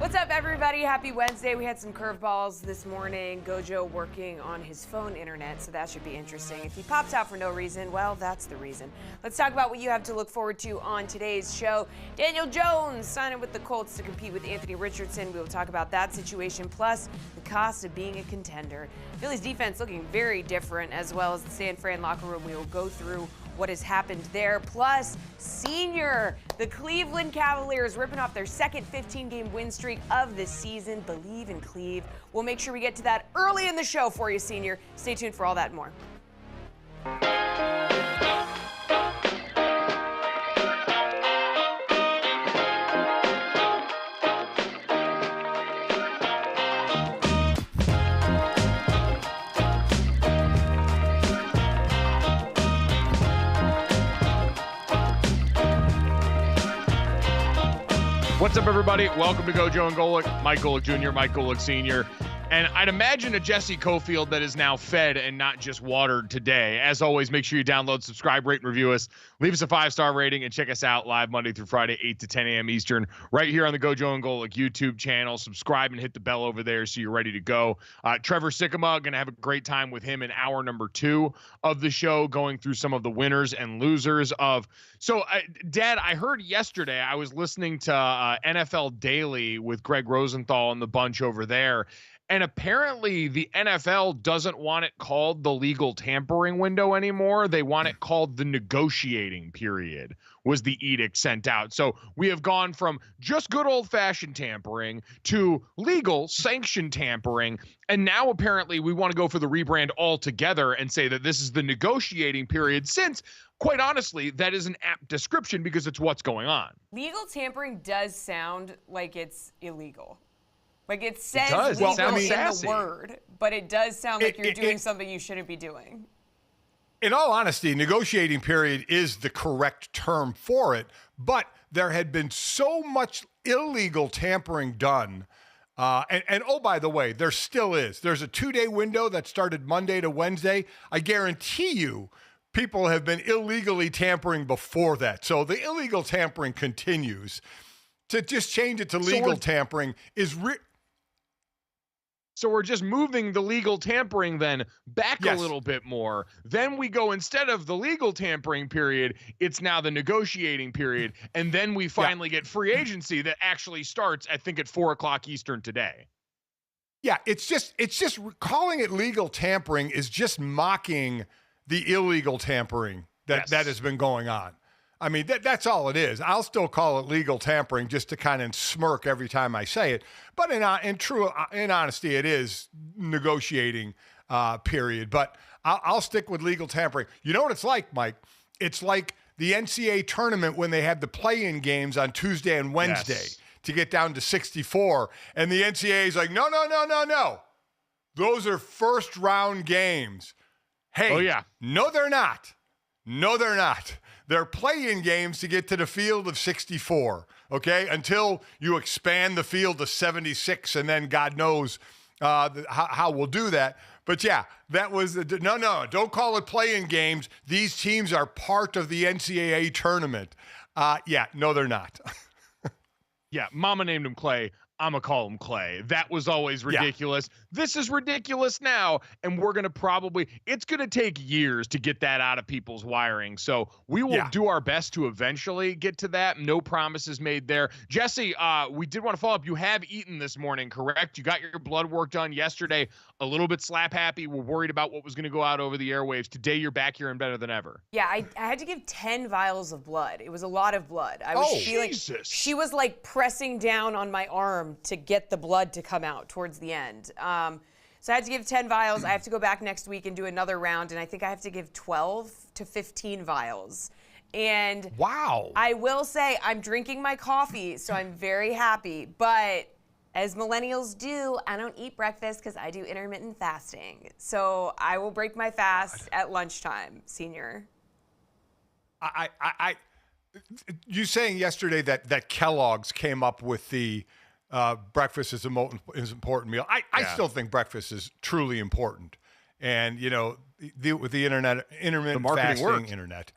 What's up, everybody? Happy Wednesday. We had some curveballs this morning. Gojo working on his phone internet, so that should be interesting. If he pops out for no reason, well, that's the reason. Let's talk about what you have to look forward to on today's show. Daniel Jones signing with the Colts to compete with Anthony Richardson. We will talk about that situation, plus the cost of being a contender. Philly's defense looking very different, as well as the San Fran locker room. We will go through what has happened there. Plus, Senior, the Cleveland Cavaliers ripping off their second 15-game win streak of the season. Believe in Cleve. We'll make sure we get to that early in the show for you, Senior. Stay tuned for all that and more. What's up, everybody? Welcome to Gojo and Golic. Mike Golic Jr., Mike Golic Sr., and I'd imagine a Jesse Cofield that is now fed and not just watered today. As always, make sure you download, subscribe, rate, and review us. Leave us a 5-star rating and check us out live Monday through Friday, 8 to 10 a.m. Eastern, right here on the Gojo and Golic YouTube channel. Subscribe and hit the bell over there so you're ready to go. Trevor Sikkema, going to have a great time with him in hour number 2 of the show, going through some of the winners and losers of. So, Dad, I heard yesterday, I was listening to NFL Daily with Greg Rosenthal and the bunch over there. And apparently the NFL doesn't want it called the legal tampering window anymore. They want it called the negotiating period, was the edict sent out. So we have gone from just good old-fashioned tampering to legal sanctioned tampering. And now apparently we want to go for the rebrand altogether and say that this is the negotiating period, since, quite honestly, that is an apt description because it's what's going on. Legal tampering does sound like it's illegal. Like, it says legal in the word, but it does sound like you're doing something you shouldn't be doing. In all honesty, negotiating period is the correct term for it, but there had been so much illegal tampering done. And oh, by the way, there still is. There's a 2-day window that started Monday to Wednesday. I guarantee you people have been illegally tampering before that. So the illegal tampering continues. To just change it to legal tampering is So we're just moving the legal tampering then back a little bit more. Then we go, instead of the legal tampering period, it's now the negotiating period. And then we finally get free agency that actually starts, I think, at 4:00 Eastern today. Yeah, it's just calling it legal tampering is just mocking the illegal tampering that has been going on. I mean, that's all it is. I'll still call it legal tampering just to kind of smirk every time I say it. But in honesty, it is negotiating period. But I'll stick with legal tampering. You know what it's like, Mike? It's like the NCAA tournament when they had the play-in games on Tuesday and Wednesday to get down to 64. And the NCAA is like, no. Those are first-round games. Hey, no, they're not. No, they're not. They're play-in games to get to the field of 64, okay? Until you expand the field to 76, and then God knows how we'll do that. But yeah, that was no. Don't call it play-in games. These teams are part of the NCAA tournament. No, they're not. Yeah, Mama named him Clay. I'm going to call him Clay. That was always ridiculous. Yeah. This is ridiculous now. And we're going to it's going to take years to get that out of people's wiring. So we will do our best to eventually get to that. No promises made there. Jesse, we did want to follow up. You have eaten this morning, correct? You got your blood work done yesterday. A little bit slap happy. We're worried about what was going to go out over the airwaves. Today, you're back here and better than ever. Yeah, I had to give 10 vials of blood. It was a lot of blood. I was feeling, Jesus. She was like pressing down on my arm to get the blood to come out towards the end. So I had to give 10 vials. I have to go back next week and do another round, and I think I have to give 12 to 15 vials. And wow. I will say I'm drinking my coffee, so I'm very happy. But as millennials do, I don't eat breakfast because I do intermittent fasting. So I will break my fast at lunchtime, senior. You saying yesterday that Kellogg's came up with the breakfast is an important meal. I still think breakfast is truly important. And, with the intermittent fasting, worked.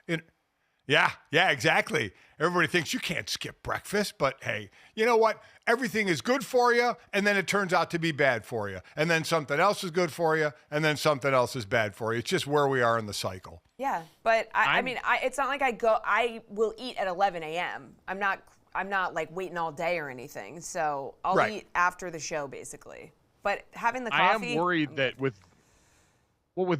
Yeah, exactly. Everybody thinks you can't skip breakfast, but hey, you know what? Everything is good for you, and then it turns out to be bad for you. And then something else is good for you, and then something else is bad for you. It's just where we are in the cycle. Yeah, but I mean, it's not like I will eat at 11 a.m. I'm not like waiting all day or anything. So I'll eat after the show, basically. But having the coffee. I am worried that with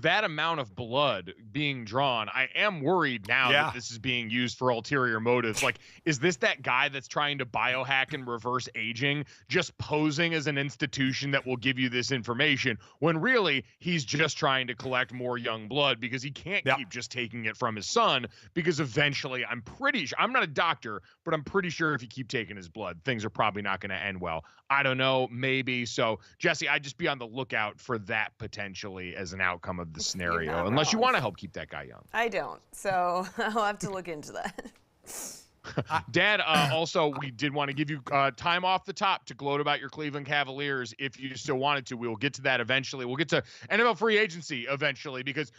that amount of blood being drawn, I am worried now that this is being used for ulterior motives. Like, is this that guy that's trying to biohack and reverse aging, just posing as an institution that will give you this information, when really he's just trying to collect more young blood because he can't keep just taking it from his son, because eventually I'm pretty sure, I'm not a doctor, but I'm pretty sure if you keep taking his blood, things are probably not going to end well. I don't know, maybe. So, Jesse, I'd just be on the lookout for that potentially as an outcome of the scenario, unless you want to help keep that guy young. I don't, so I'll have to look into that. Dad, also, we did want to give you time off the top to gloat about your Cleveland Cavaliers if you still wanted to. We will get to that eventually. We'll get to NFL free agency eventually, because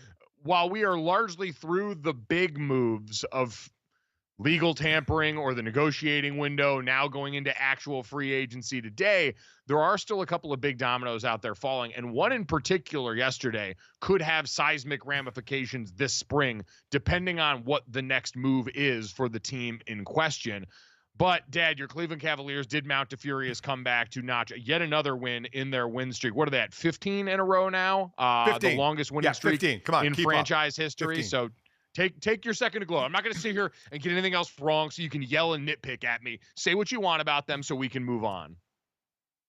while we are largely through the big moves of legal tampering or the negotiating window, now going into actual free agency today, there are still a couple of big dominoes out there falling. And one in particular yesterday could have seismic ramifications this spring, depending on what the next move is for the team in question. But, Dad, your Cleveland Cavaliers did mount a furious comeback to notch yet another win in their win streak. What are they at, 15 in a row now? 15. The longest winning streak 15. Come on, in franchise history. 15. So take your second to glow. I'm not going to sit here and get anything else wrong so you can yell and nitpick at me. Say what you want about them so we can move on.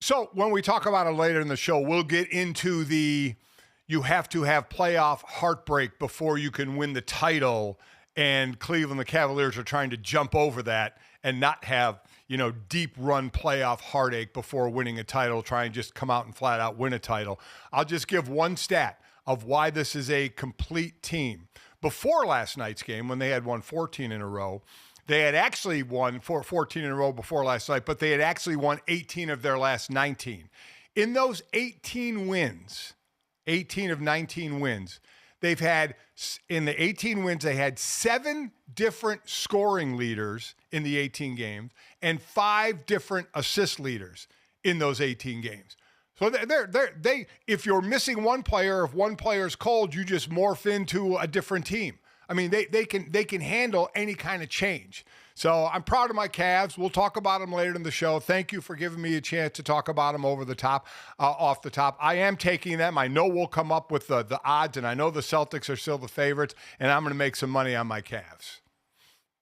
So when we talk about it later in the show, we'll get into you have to have playoff heartbreak before you can win the title. And Cleveland, the Cavaliers, are trying to jump over that and not have, deep run playoff heartache before winning a title, try and just come out and flat out win a title. I'll just give one stat of why this is a complete team. Before last night's game, when they had won 14 in a row, they had actually won 14 in a row before last night, but they had actually won 18 of their last 19. In those 18 wins, 18 of 19 wins, they've had, in the 18 wins, they had 7 different scoring leaders in the 18 games and 5 different assist leaders in those 18 games. So they if you're missing one player, if one player's cold, you just morph into a different team. I mean, they can handle any kind of change. So I'm proud of my Cavs. We'll talk about them later in the show. Thank you for giving me a chance to talk about them off the top. I am taking them. I know we'll come up with the odds, and I know the Celtics are still the favorites, and I'm going to make some money on my Cavs.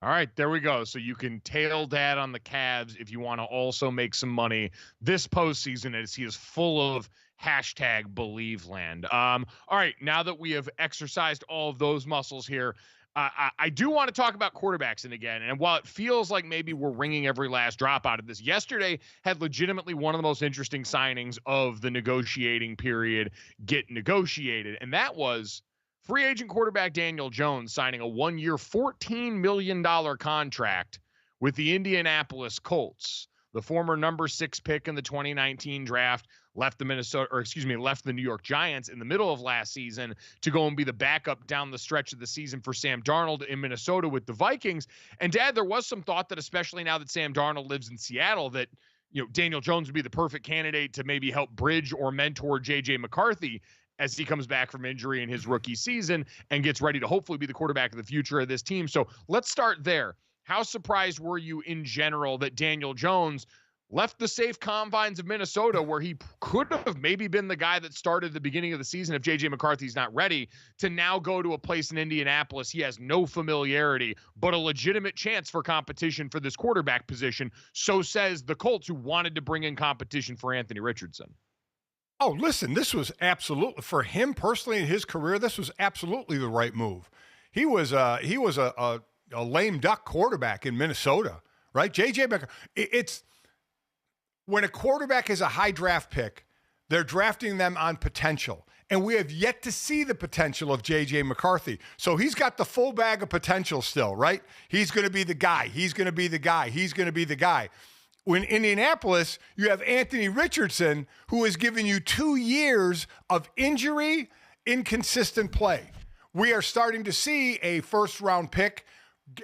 All right, there we go. So you can tail Dad on the Cavs if you want to also make some money this postseason, as he is full of #BelieveLand. All right, now that we have exercised all of those muscles here, I do want to talk about quarterbacks again. And while it feels like maybe we're wringing every last drop out of this, yesterday had legitimately one of the most interesting signings of the negotiating period get negotiated, and that was free agent quarterback Daniel Jones signing a 1-year, $14 million contract with the Indianapolis Colts. The former number 6 pick in the 2019 draft left the New York Giants in the middle of last season to go and be the backup down the stretch of the season for Sam Darnold in Minnesota with the Vikings. And, Dad, there was some thought that, especially now that Sam Darnold lives in Seattle, that Daniel Jones would be the perfect candidate to maybe help bridge or mentor J.J. McCarthy as he comes back from injury in his rookie season and gets ready to hopefully be the quarterback of the future of this team. So let's start there. How surprised were you in general that Daniel Jones left the safe confines of Minnesota, where he could have maybe been the guy that started the beginning of the season if J.J. McCarthy's not ready, to now go to a place in Indianapolis he has no familiarity, but a legitimate chance for competition for this quarterback position? So says the Colts, who wanted to bring in competition for Anthony Richardson. Oh, listen, this was absolutely, for him personally in his career, this was absolutely the right move. He was a lame duck quarterback in Minnesota, right? J.J. McCarthy, it's when a quarterback is a high draft pick, they're drafting them on potential. And we have yet to see the potential of J.J. McCarthy. So he's got the full bag of potential still, right? He's going to be the guy. He's going to be the guy. He's going to be the guy. In Indianapolis, you have Anthony Richardson, who has given you 2 years of injury, inconsistent play. We are starting to see a first-round pick.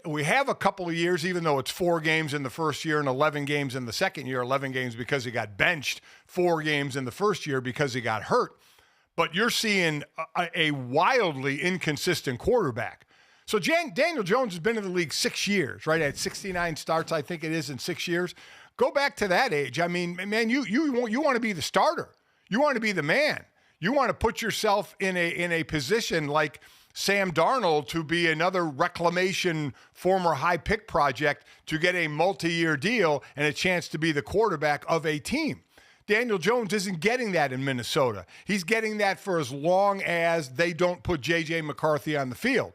We have a couple of years, even though it's 4 games in the first year and 11 games in the second year, 11 games because he got benched, 4 games in the first year because he got hurt. But you're seeing a wildly inconsistent quarterback. So Daniel Jones has been in the league 6 years, right? At 69 starts, I think it is, in 6 years. Go back to that age. I mean, man, you want to be the starter. You want to be the man. You want to put yourself in a position like Sam Darnold to be another reclamation former high pick project to get a multi-year deal and a chance to be the quarterback of a team. Daniel Jones isn't getting that in Minnesota. He's getting that for as long as they don't put J.J. McCarthy on the field.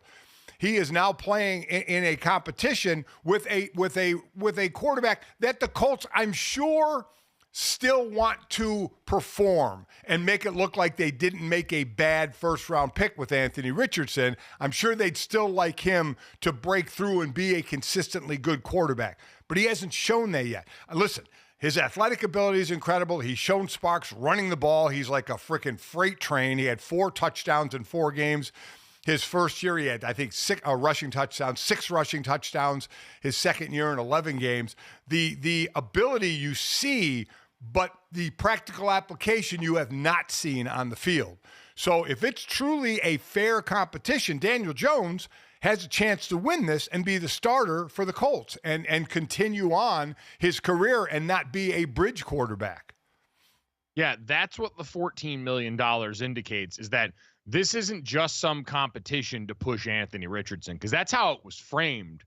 He is now playing in a competition with a quarterback that the Colts, I'm sure, still want to perform and make it look like they didn't make a bad first-round pick with Anthony Richardson. I'm sure they'd still like him to break through and be a consistently good quarterback. But he hasn't shown that yet. Listen, his athletic ability is incredible. He's shown sparks running the ball. He's like a freaking freight train. He had 4 touchdowns in 4 games. His first year, he had, I think, 6 rushing touchdowns. His second year in 11 games. The ability you see, but the practical application you have not seen on the field. So if it's truly a fair competition, Daniel Jones has a chance to win this and be the starter for the Colts and continue on his career and not be a bridge quarterback. Yeah, that's what the $14 million indicates, is that this isn't just some competition to push Anthony Richardson, because that's how it was framed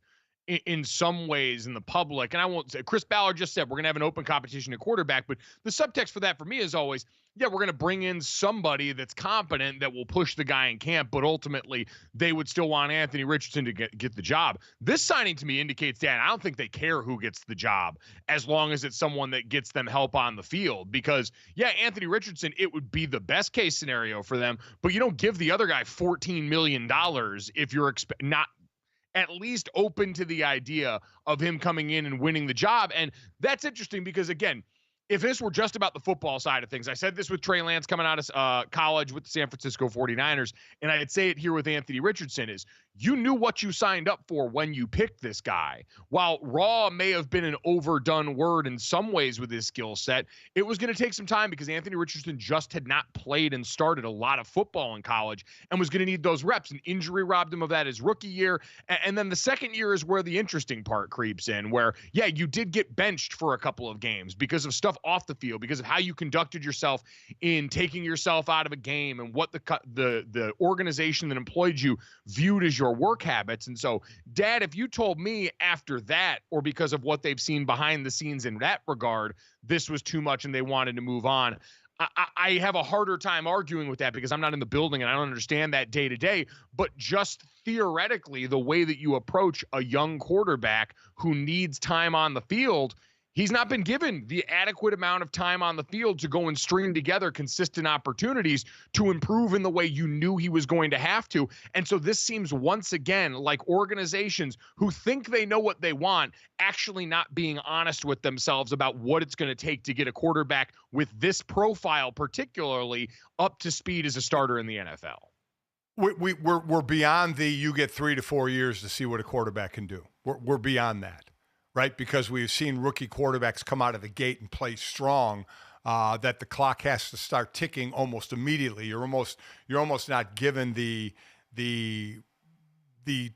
in some ways in the public. And I won't say, Chris Ballard just said we're going to have an open competition at quarterback, but the subtext for that for me is always, yeah, we're going to bring in somebody that's competent that will push the guy in camp, but ultimately they would still want Anthony Richardson to get the job. This signing to me indicates that I don't think they care who gets the job as long as it's someone that gets them help on the field, because yeah, Anthony Richardson, it would be the best case scenario for them, but you don't give the other guy $14 million if you're not at least open to the idea of him coming in and winning the job. And that's interesting because, again, if this were just about the football side of things, I said this with Trey Lance coming out of college with the San Francisco 49ers, and I'd say it here with Anthony Richardson, is you knew what you signed up for when you picked this guy. While raw may have been an overdone word in some ways with his skill set, it was going to take some time because Anthony Richardson just had not played and started a lot of football in college and was going to need those reps. An injury robbed him of that his rookie year. And then the second year is where the interesting part creeps in, where, yeah, you did get benched for a couple of games because of stuff off the field, because of how you conducted yourself in taking yourself out of a game and what the organization that employed you viewed as your work habits. And so, Dad, if you told me after that, or because of what they've seen behind the scenes in that regard, this was too much and they wanted to move on, I have a harder time arguing with that because I'm not in the building and I don't understand that day to day. But just theoretically, the way that you approach a young quarterback who needs time on the field, he's not been given the adequate amount of time on the field to go and string together consistent opportunities to improve in the way you knew he was going to have to. And so this seems once again like organizations who think they know what they want actually not being honest with themselves about what it's going to take to get a quarterback with this profile, particularly up to speed as a starter in the NFL. We're beyond the you get 3 to 4 years to see what a quarterback can do. We're beyond that. right? Because we've seen rookie quarterbacks come out of the gate and play strong. That the clock has to start ticking almost immediately. You're almost not given the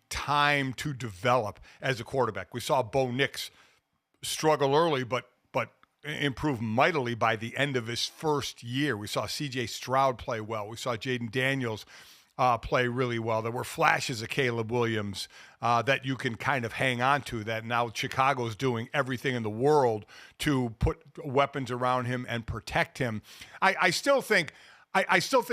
time to develop as a quarterback. We saw Bo Nix struggle early, but improve mightily by the end of his first year. We saw C.J. Stroud play well. We saw Jaden Daniels play really well. There were flashes of Caleb Williams that you can kind of hang on to, that now Chicago's doing everything in the world to put weapons around him and protect him. I still think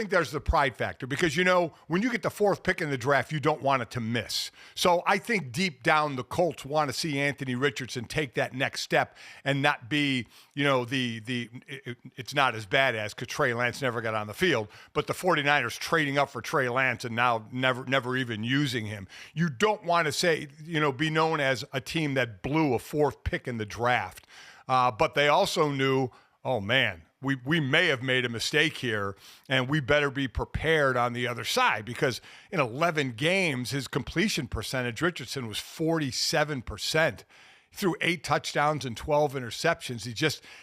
there's the pride factor because, when you get the 4th pick in the draft, you don't want it to miss. So I think deep down the Colts want to see Anthony Richardson take that next step and not be, it's not as bad as because Trey Lance never got on the field, but the 49ers trading up for Trey Lance and now never even using him. You don't want to say, be known as a team that blew a 4th pick in the draft. But they also knew, oh man, we may have made a mistake here, and we better be prepared on the other side because in 11 games, his completion percentage, Richardson, was 47%. He threw 8 touchdowns and 12 interceptions.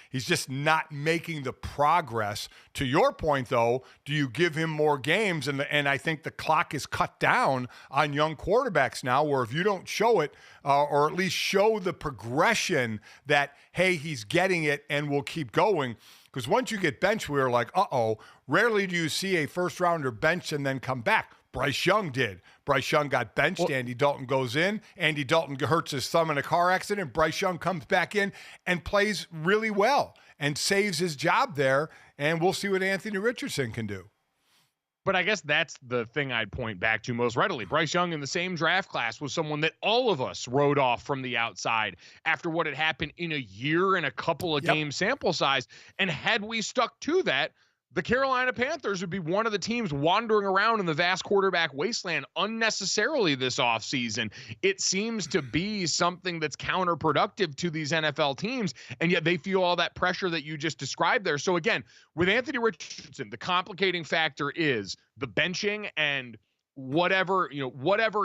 He's just not making the progress. To your point, though, do you give him more games? And I think the clock is cut down on young quarterbacks now, where if you don't show it, or at least show the progression that, hey, he's getting it and we'll keep going. Because once you get benched, we were like, rarely do you see a first-rounder benched and then come back. Bryce Young did. Bryce Young got benched. Well, Andy Dalton goes in. Andy Dalton hurts his thumb in a car accident. Bryce Young comes back in and plays really well and saves his job there. And we'll see what Anthony Richardson can do. But I guess that's the thing I'd point back to most readily. Bryce Young in the same draft class was someone that all of us wrote off from the outside after what had happened in a year and a couple of game sample size. And had we stuck to that, the Carolina Panthers would be one of the teams wandering around in the vast quarterback wasteland unnecessarily this offseason. It seems to be something that's counterproductive to these NFL teams, and yet they feel all that pressure that you just described there. So again, with Anthony Richardson, the complicating factor is the benching and whatever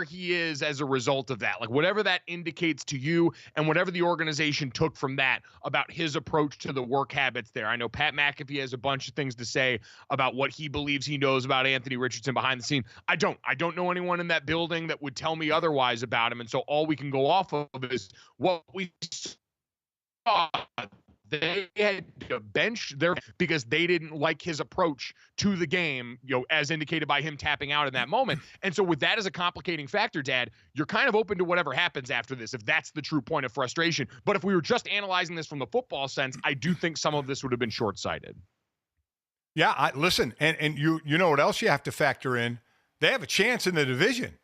he is as a result of that, like whatever that indicates to you and whatever the organization took from that about his approach to the work habits there. I know Pat McAfee has a bunch of things to say about what he believes he knows about Anthony Richardson behind the scene. I don't know anyone in that building that would tell me otherwise about him. And so all we can go off of is what we saw. They had to bench there because they didn't like his approach to the game, as indicated by him tapping out in that moment. And so with that as a complicating factor, Dad, you're kind of open to whatever happens after this, if that's the true point of frustration. But if we were just analyzing this from the football sense, I do think some of this would have been short-sighted. Yeah, listen, and you know what else you have to factor in? They have a chance in the division,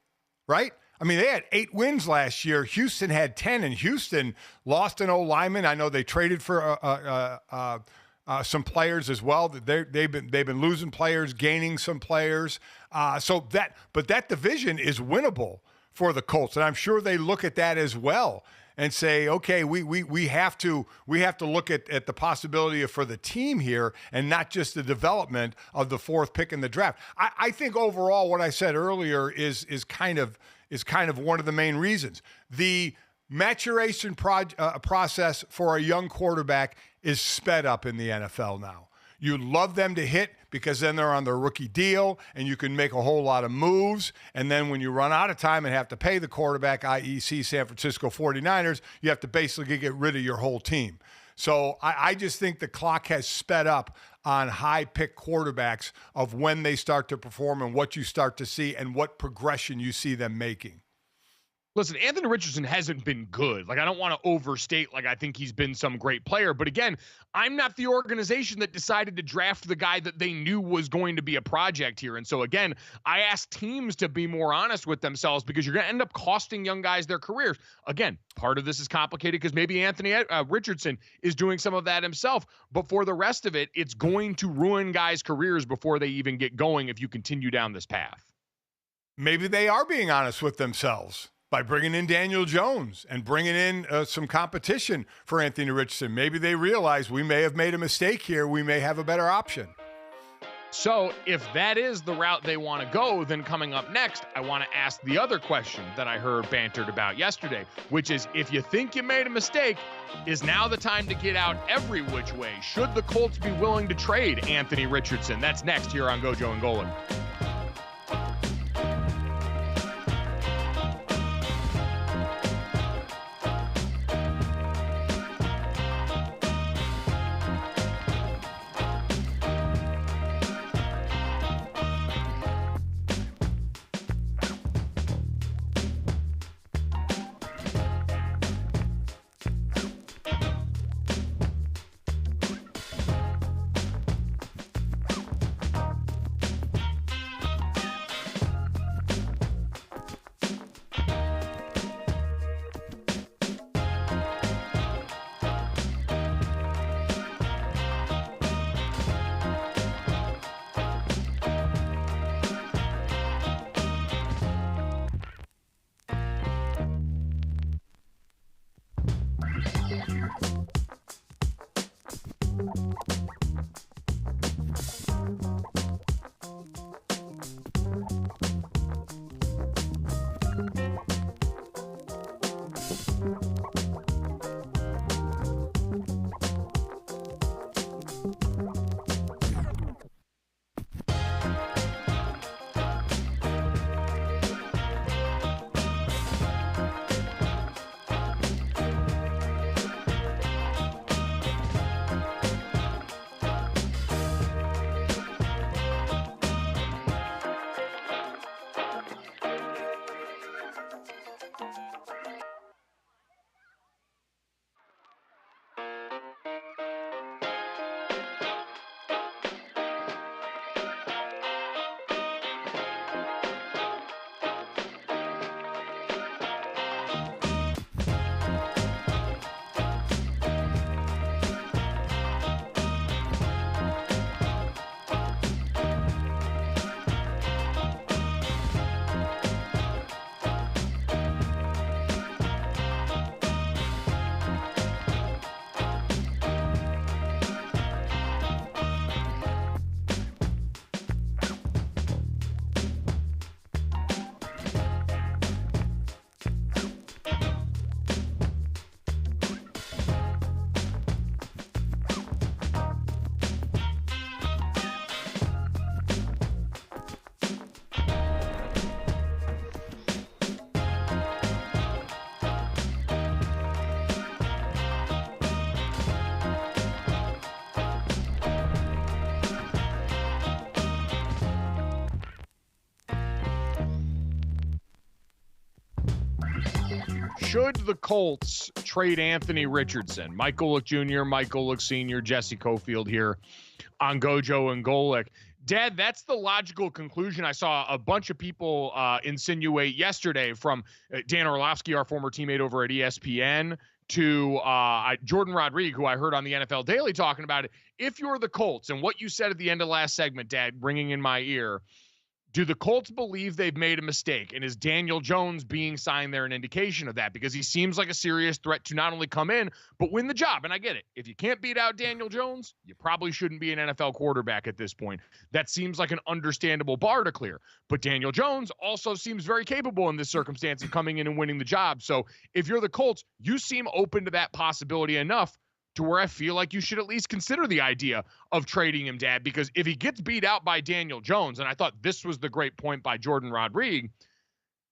right? I mean, they had 8 wins last year. Houston had 10, and Houston lost an O-lineman. I know they traded for some players as well. They've been losing players, gaining some players. But that division is winnable for the Colts, and I'm sure they look at that as well and say, okay, we have to look at the possibility for the team here and not just the development of the 4th pick in the draft. I think overall what I said earlier is kind of one of the main reasons. The maturation process for a young quarterback is sped up in the NFL now. You love them to hit because then they're on their rookie deal and you can make a whole lot of moves. And then when you run out of time and have to pay the quarterback, i.e. San Francisco 49ers, you have to basically get rid of your whole team. So I just think the clock has sped up on high-pick quarterbacks of when they start to perform and what you start to see and what progression you see them making. Listen, Anthony Richardson hasn't been good. Like, I don't want to overstate, like, I think he's been some great player. But again, I'm not the organization that decided to draft the guy that they knew was going to be a project here. And so, again, I ask teams to be more honest with themselves because you're going to end up costing young guys their careers. Again, part of this is complicated because maybe Anthony Richardson is doing some of that himself. But for the rest of it, it's going to ruin guys' careers before they even get going if you continue down this path. Maybe they are being honest with themselves by bringing in Daniel Jones and bringing in some competition for Anthony Richardson. Maybe they realize we may have made a mistake here. We may have a better option. So if that is the route they want to go, then coming up next, I want to ask the other question that I heard bantered about yesterday, which is, if you think you made a mistake, is now the time to get out every which way? Should the Colts be willing to trade Anthony Richardson? That's next here on Gojo and Golic. Should the Colts trade Anthony Richardson? Mike Golic Jr., Mike Golic Sr., Jesse Cofield here on Gojo and Golic. Dad, that's the logical conclusion I saw a bunch of people insinuate yesterday, from Dan Orlovsky, our former teammate over at ESPN, to Jordan Rodriguez, who I heard on the NFL Daily talking about it. If you're the Colts, and what you said at the end of last segment, Dad, ringing in my ear, do the Colts believe they've made a mistake? And is Daniel Jones being signed there an indication of that? Because he seems like a serious threat to not only come in, but win the job. And I get it. If you can't beat out Daniel Jones, you probably shouldn't be an NFL quarterback at this point. That seems like an understandable bar to clear. But Daniel Jones also seems very capable in this circumstance of coming in and winning the job. So if you're the Colts, you seem open to that possibility enough to where I feel like you should at least consider the idea of trading him, Dad, because if he gets beat out by Daniel Jones, and I thought this was the great point by Jordan Rodriguez,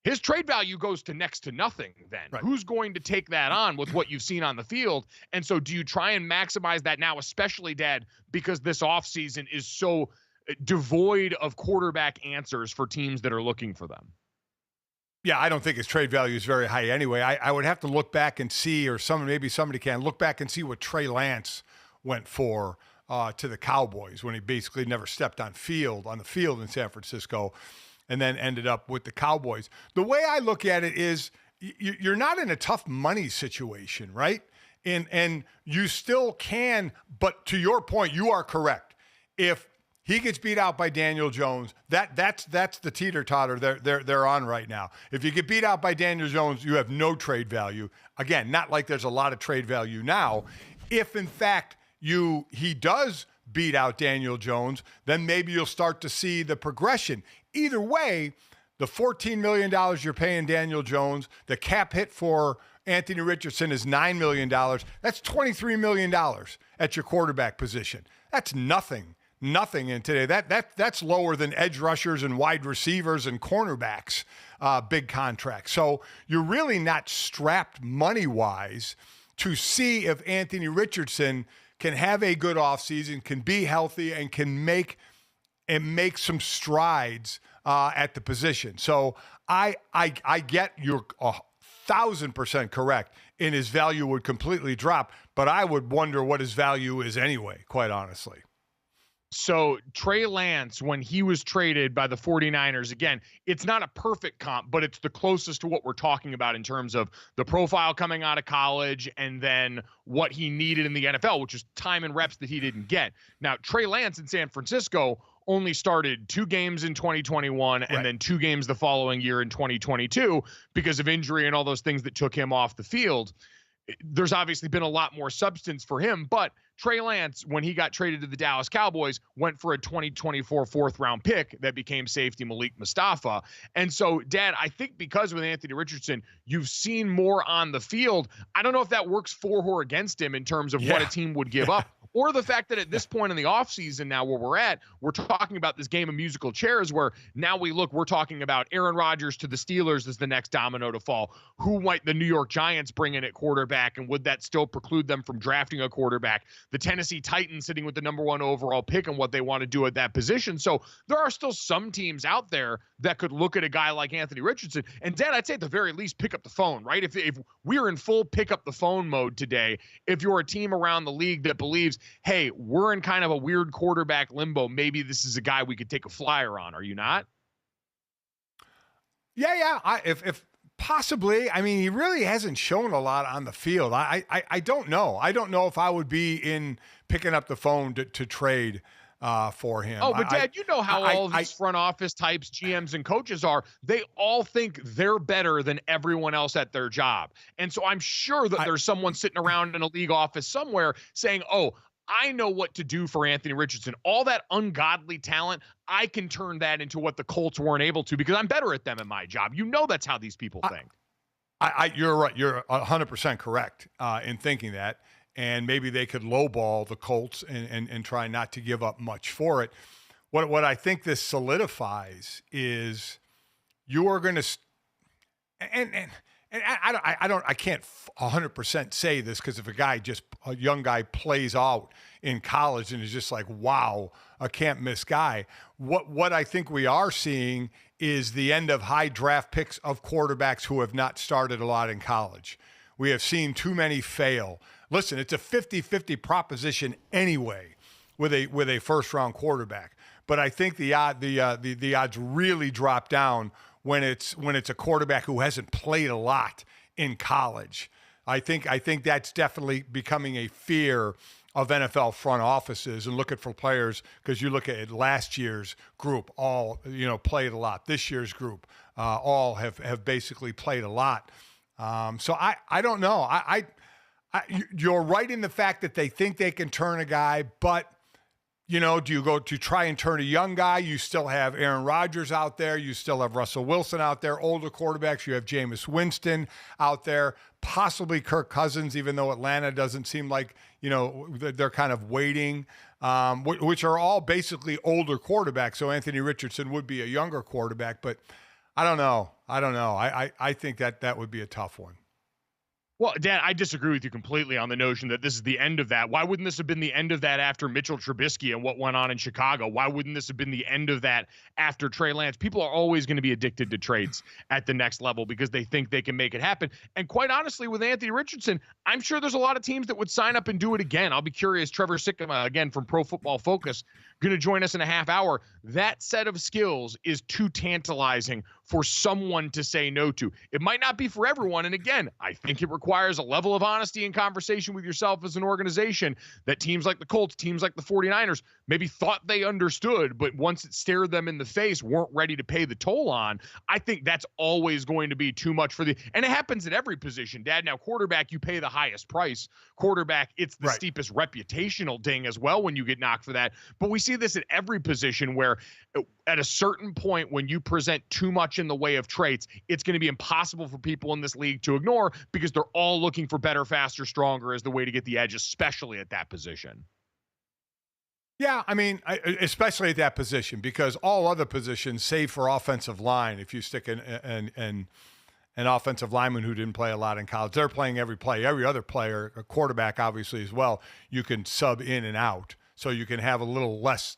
his trade value goes to next to nothing then. Right. Who's going to take that on with what you've seen on the field? And so do you try and maximize that now, especially, Dad, because this offseason is so devoid of quarterback answers for teams that are looking for them? Yeah, I don't think his trade value is very high anyway. I would have to look back and see, or maybe somebody can look back and see what Trey Lance went for to the Cowboys when he basically never stepped on the field in San Francisco, and then ended up with the Cowboys. The way I look at it is you're not in a tough money situation, right? And you still can, but to your point, you are correct. If he gets beat out by Daniel Jones, that's the teeter-totter they're on right now. If you get beat out by Daniel Jones, you have no trade value. Again, not like there's a lot of trade value now. If, in fact, he does beat out Daniel Jones, then maybe you'll start to see the progression. Either way, the $14 million you're paying Daniel Jones, the cap hit for Anthony Richardson is $9 million. That's $23 million at your quarterback position. That's nothing in today. That's lower than edge rushers and wide receivers and cornerbacks, big contracts. So you're really not strapped money-wise to see if Anthony Richardson can have a good offseason, can be healthy, and can make some strides at the position. So I get you're 1,000% correct, and his value would completely drop, but I would wonder what his value is anyway, quite honestly. So Trey Lance, when he was traded by the 49ers, again, it's not a perfect comp, but it's the closest to what we're talking about in terms of the profile coming out of college and then what he needed in the NFL, which is time and reps that he didn't get. Now, Trey Lance in San Francisco only started 2 games in 2021 and then 2 games the following year in 2022 because of injury and all those things that took him off the field. There's obviously been a lot more substance for him, but Trey Lance, when he got traded to the Dallas Cowboys, went for a 2024 4th-round pick that became safety Malik Mustafa. And so, Dad, I think because with Anthony Richardson, you've seen more on the field. I don't know if that works for or against him in terms of what a team would give up. Or the fact that at this point in the offseason now where we're at, we're talking about this game of musical chairs where now we're talking about Aaron Rodgers to the Steelers as the next domino to fall. Who might the New York Giants bring in at quarterback, and would that still preclude them from drafting a quarterback? The Tennessee Titans sitting with the number 1 overall pick and what they want to do at that position. So there are still some teams out there that could look at a guy like Anthony Richardson. And Dad, I'd say at the very least, pick up the phone, right? If we're in full pick up the phone mode today, if you're a team around the league that believes, hey, we're in kind of a weird quarterback limbo, maybe this is a guy we could take a flyer on. Are you not? Yeah. If possibly, I mean, he really hasn't shown a lot on the field. I don't know. I don't know if I would be in picking up the phone to trade for him. Oh, but Dad, you know how all these front office types, GMs and coaches are. They all think they're better than everyone else at their job. And so I'm sure that there's someone sitting around in a league office somewhere saying, oh, I know what to do for Anthony Richardson. All that ungodly talent, I can turn that into what the Colts weren't able to because I'm better at them in my job. You know that's how these people think. You're right. You're 100% correct in thinking that. And maybe they could lowball the Colts and try not to give up much for it. What I think this solidifies is you are going to I can't 100% say this because if a young guy plays out in college and is just like, wow, a can't miss guy. What I think we are seeing is the end of high draft picks of quarterbacks who have not started a lot in college. We have seen too many fail. Listen, it's a 50-50 proposition anyway with a first round quarterback. But I think the odds really drop down when it's a quarterback who hasn't played a lot in college. I think that's definitely becoming a fear of NFL front offices and looking for players because you look at last year's group, all played a lot. This year's group, all have basically played a lot. So I don't know. You're right in the fact that they think they can turn a guy, but do you go to try and turn a young guy? You still have Aaron Rodgers out there. You still have Russell Wilson out there. Older quarterbacks. You have Jameis Winston out there. Possibly Kirk Cousins, even though Atlanta doesn't seem like, they're kind of waiting, which are all basically older quarterbacks. So Anthony Richardson would be a younger quarterback, but I don't know. I think that would be a tough one. Well, Dad, I disagree with you completely on the notion that this is the end of that. Why wouldn't this have been the end of that after Mitchell Trubisky and what went on in Chicago? Why wouldn't this have been the end of that after Trey Lance? People are always going to be addicted to trades at the next level because they think they can make it happen. And quite honestly, with Anthony Richardson, I'm sure there's a lot of teams that would sign up and do it again. I'll be curious. Trevor Sikkema, again, from Pro Football Focus, going to join us in a half hour. That set of skills is too tantalizing for someone to say no to. It might not be for everyone. And again, I think it requires a level of honesty and conversation with yourself as an organization that teams like the Colts, teams like the 49ers, maybe thought they understood, but once it stared them in the face, weren't ready to pay the toll on. I think that's always going to be too much and it happens at every position, Dad. Now, quarterback, you pay the highest price. Quarterback, it's the steepest reputational ding as well when you get knocked for that. But we see this at every position where at a certain point when you present too much in the way of traits, it's going to be impossible for people in this league to ignore because they're all looking for better, faster, stronger as the way to get the edge, especially at that position. Yeah, I mean, especially at that position, because all other positions, save for offensive line, if you stick an offensive lineman who didn't play a lot in college, they're playing every play. Every other player, a quarterback obviously as well, you can sub in and out. So you can have a little less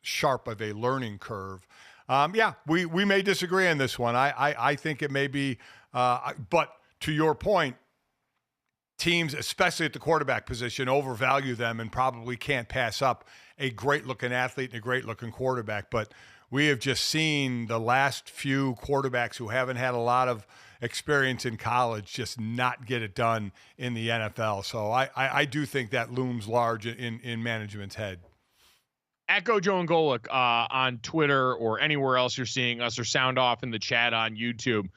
sharp of a learning curve. Yeah, we may disagree on this one. I think it may be, but to your point, teams, especially at the quarterback position, overvalue them and probably can't pass up a great-looking athlete and a great-looking quarterback. But we have just seen the last few quarterbacks who haven't had a lot of experience in college just not get it done in the NFL. So I do think that looms large in management's head. At Gojo and Golic on Twitter or anywhere else you're seeing us, or sound off in the chat on YouTube.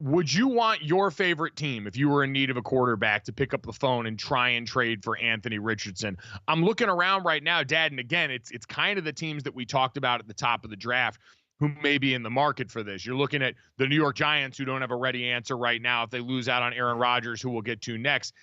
Would you want your favorite team, if you were in need of a quarterback, to pick up the phone and try and trade for Anthony Richardson? I'm looking around right now, Dad, and again, it's kind of the teams that we talked about at the top of the draft who may be in the market for this. You're looking at the New York Giants, who don't have a ready answer right now if they lose out on Aaron Rodgers, who we'll get to next.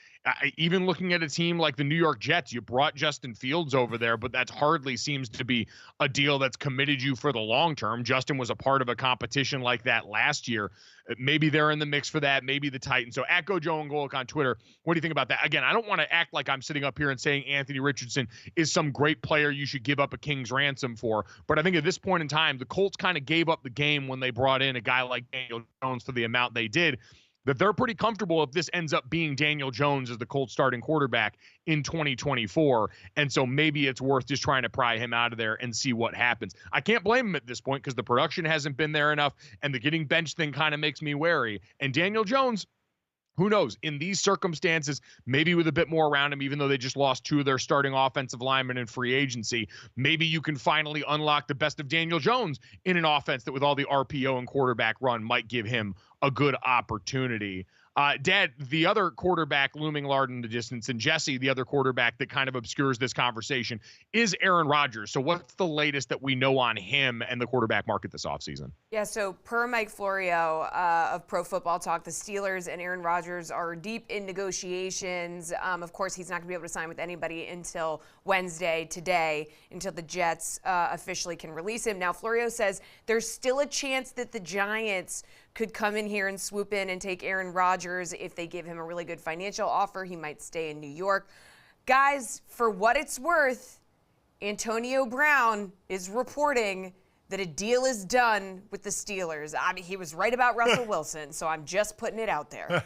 Even looking at a team like the New York Jets, you brought Justin Fields over there, but that hardly seems to be a deal that's committed you for the long term. Justin was a part of a competition like that last year. Maybe they're in the mix for that. Maybe the Titans. So at Gojo and Golic on Twitter, what do you think about that? Again, I don't want to act like I'm sitting up here and saying Anthony Richardson is some great player you should give up a king's ransom for. But I think at this point in time, the Colts kind of gave up the game when they brought in a guy like Daniel Jones for the amount they did, that they're pretty comfortable if this ends up being Daniel Jones as the Colts starting quarterback in 2024. And so maybe it's worth just trying to pry him out of there and see what happens. I can't blame him at this point because the production hasn't been there enough, and the getting benched thing kind of makes me wary. And Daniel Jones, who knows, in these circumstances, maybe with a bit more around him, even though they just lost two of their starting offensive linemen in free agency, maybe you can finally unlock the best of Daniel Jones in an offense that with all the RPO and quarterback run might give him a good opportunity. Dad, the other quarterback looming large in the distance, and Jesse, the other quarterback that kind of obscures this conversation, is Aaron Rodgers. So what's the latest that we know on him and the quarterback market this offseason? Yeah, so per Mike Florio of Pro Football Talk, the Steelers and Aaron Rodgers are deep in negotiations. Of course, he's not going to be able to sign with anybody until Wednesday, today, until the Jets officially can release him. Now, Florio says there's still a chance that the Giants could come in here and swoop in and take Aaron Rodgers. If they give him a really good financial offer, he might stay in New York. Guys, for what it's worth, Antonio Brown is reporting that a deal is done with the Steelers. I mean, he was right about Russell Wilson, so I'm just putting it out there.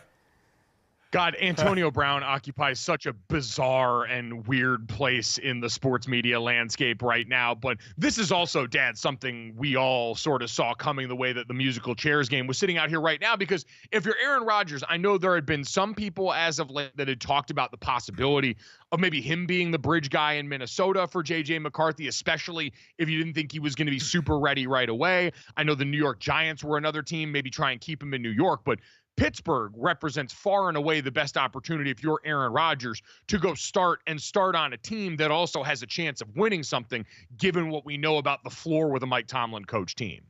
God, Antonio Brown occupies such a bizarre and weird place in the sports media landscape right now. But this is also, Dad, something we all sort of saw coming the way that the musical chairs game was sitting out here right now. Because if you're Aaron Rodgers, I know there had been some people as of late that had talked about the possibility of maybe him being the bridge guy in Minnesota for J.J. McCarthy, especially if you didn't think he was going to be super ready right away. I know the New York Giants were another team, maybe try and keep him in New York, but Pittsburgh represents far and away the best opportunity if you're Aaron Rodgers to go start on a team that also has a chance of winning something, given what we know about the floor with a Mike Tomlin coach team.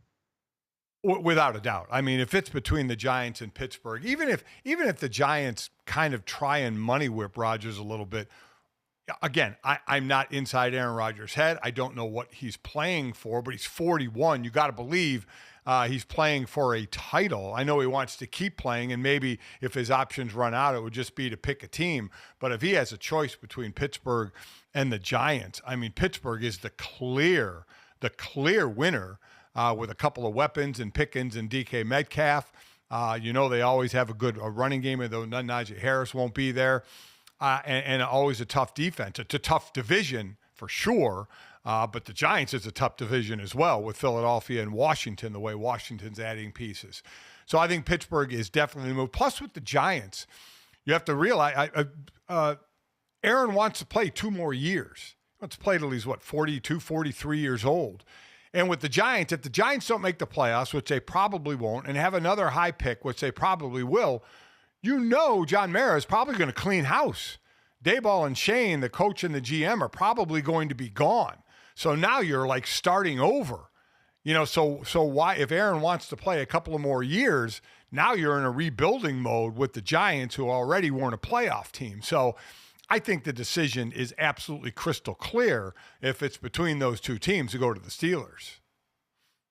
Without a doubt. I mean, if it's between the Giants and Pittsburgh, even if the Giants kind of try and money whip Rodgers a little bit, again, I'm not inside Aaron Rodgers' head. I don't know what he's playing for, but he's 41. You got to believe he's playing for a title. I know he wants to keep playing, and maybe if his options run out, it would just be to pick a team. But if he has a choice between Pittsburgh and the Giants, I mean, Pittsburgh is the clear winner with a couple of weapons and Pickens and DK Metcalf. They always have a running game, though Najee Harris won't be there. And always a tough defense. It's a tough division for sure. But the Giants is a tough division as well with Philadelphia and Washington, the way Washington's adding pieces. So I think Pittsburgh is definitely the move. Plus with the Giants, you have to realize Aaron wants to play 2 more years. He wants to play till he's, 42, 43 years old. And with the Giants, if the Giants don't make the playoffs, which they probably won't, and have another high pick, which they probably will, John Mara is probably going to clean house. Daboll and Shane, the coach and the GM, are probably going to be gone. So now you're like starting over. So why, if Aaron wants to play a couple of more years, now you're in a rebuilding mode with the Giants, who already weren't a playoff team. So I think the decision is absolutely crystal clear if it's between those two teams to go to the Steelers.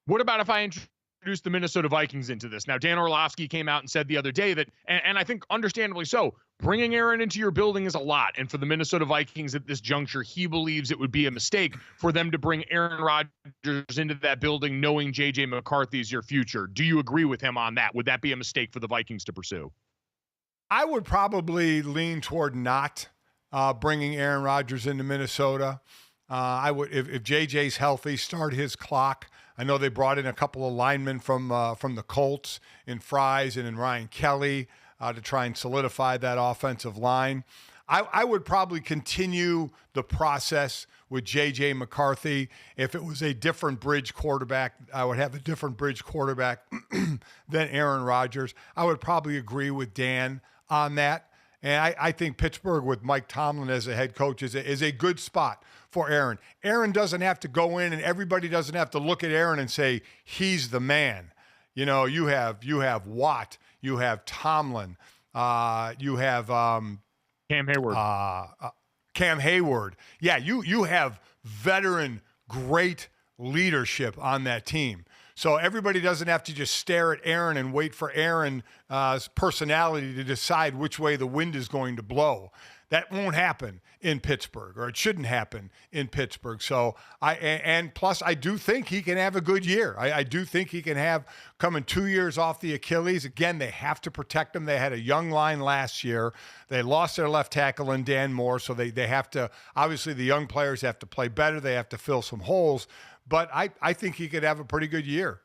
What about if I introduce the Minnesota Vikings into this? Now, Dan Orlovsky came out and said the other day that, and I think understandably so, bringing Aaron into your building is a lot. And for the Minnesota Vikings at this juncture, he believes it would be a mistake for them to bring Aaron Rodgers into that building knowing J.J. McCarthy is your future. Do you agree with him on that? Would that be a mistake for the Vikings to pursue? I would probably lean toward not bringing Aaron Rodgers into Minnesota. I would, if JJ's healthy, start his clock. I know they brought in a couple of linemen from the Colts in Fries and in Ryan Kelly to try and solidify that offensive line. I would probably continue the process with J.J. McCarthy. If it was a different bridge quarterback, I would have a different bridge quarterback than Aaron Rodgers. I would probably agree with Dan on that. And I think Pittsburgh with Mike Tomlin as a head coach is a good spot for Aaron. Aaron doesn't have to go in, and everybody doesn't have to look at Aaron and say he's the man. You have Watt, you have Tomlin, you have Cam Hayward. Cam Hayward. Yeah, you have veteran great leadership on that team. So everybody doesn't have to just stare at Aaron and wait for Aaron's personality to decide which way the wind is going to blow. That won't happen in Pittsburgh, or it shouldn't happen in Pittsburgh. So plus I do think he can have a good year. I do think he can have coming 2 years off the Achilles. Again, they have to protect him. They had a young line last year. They lost their left tackle in Dan Moore, so they have to, obviously the young players have to play better. They have to fill some holes. But I think he could have a pretty good year.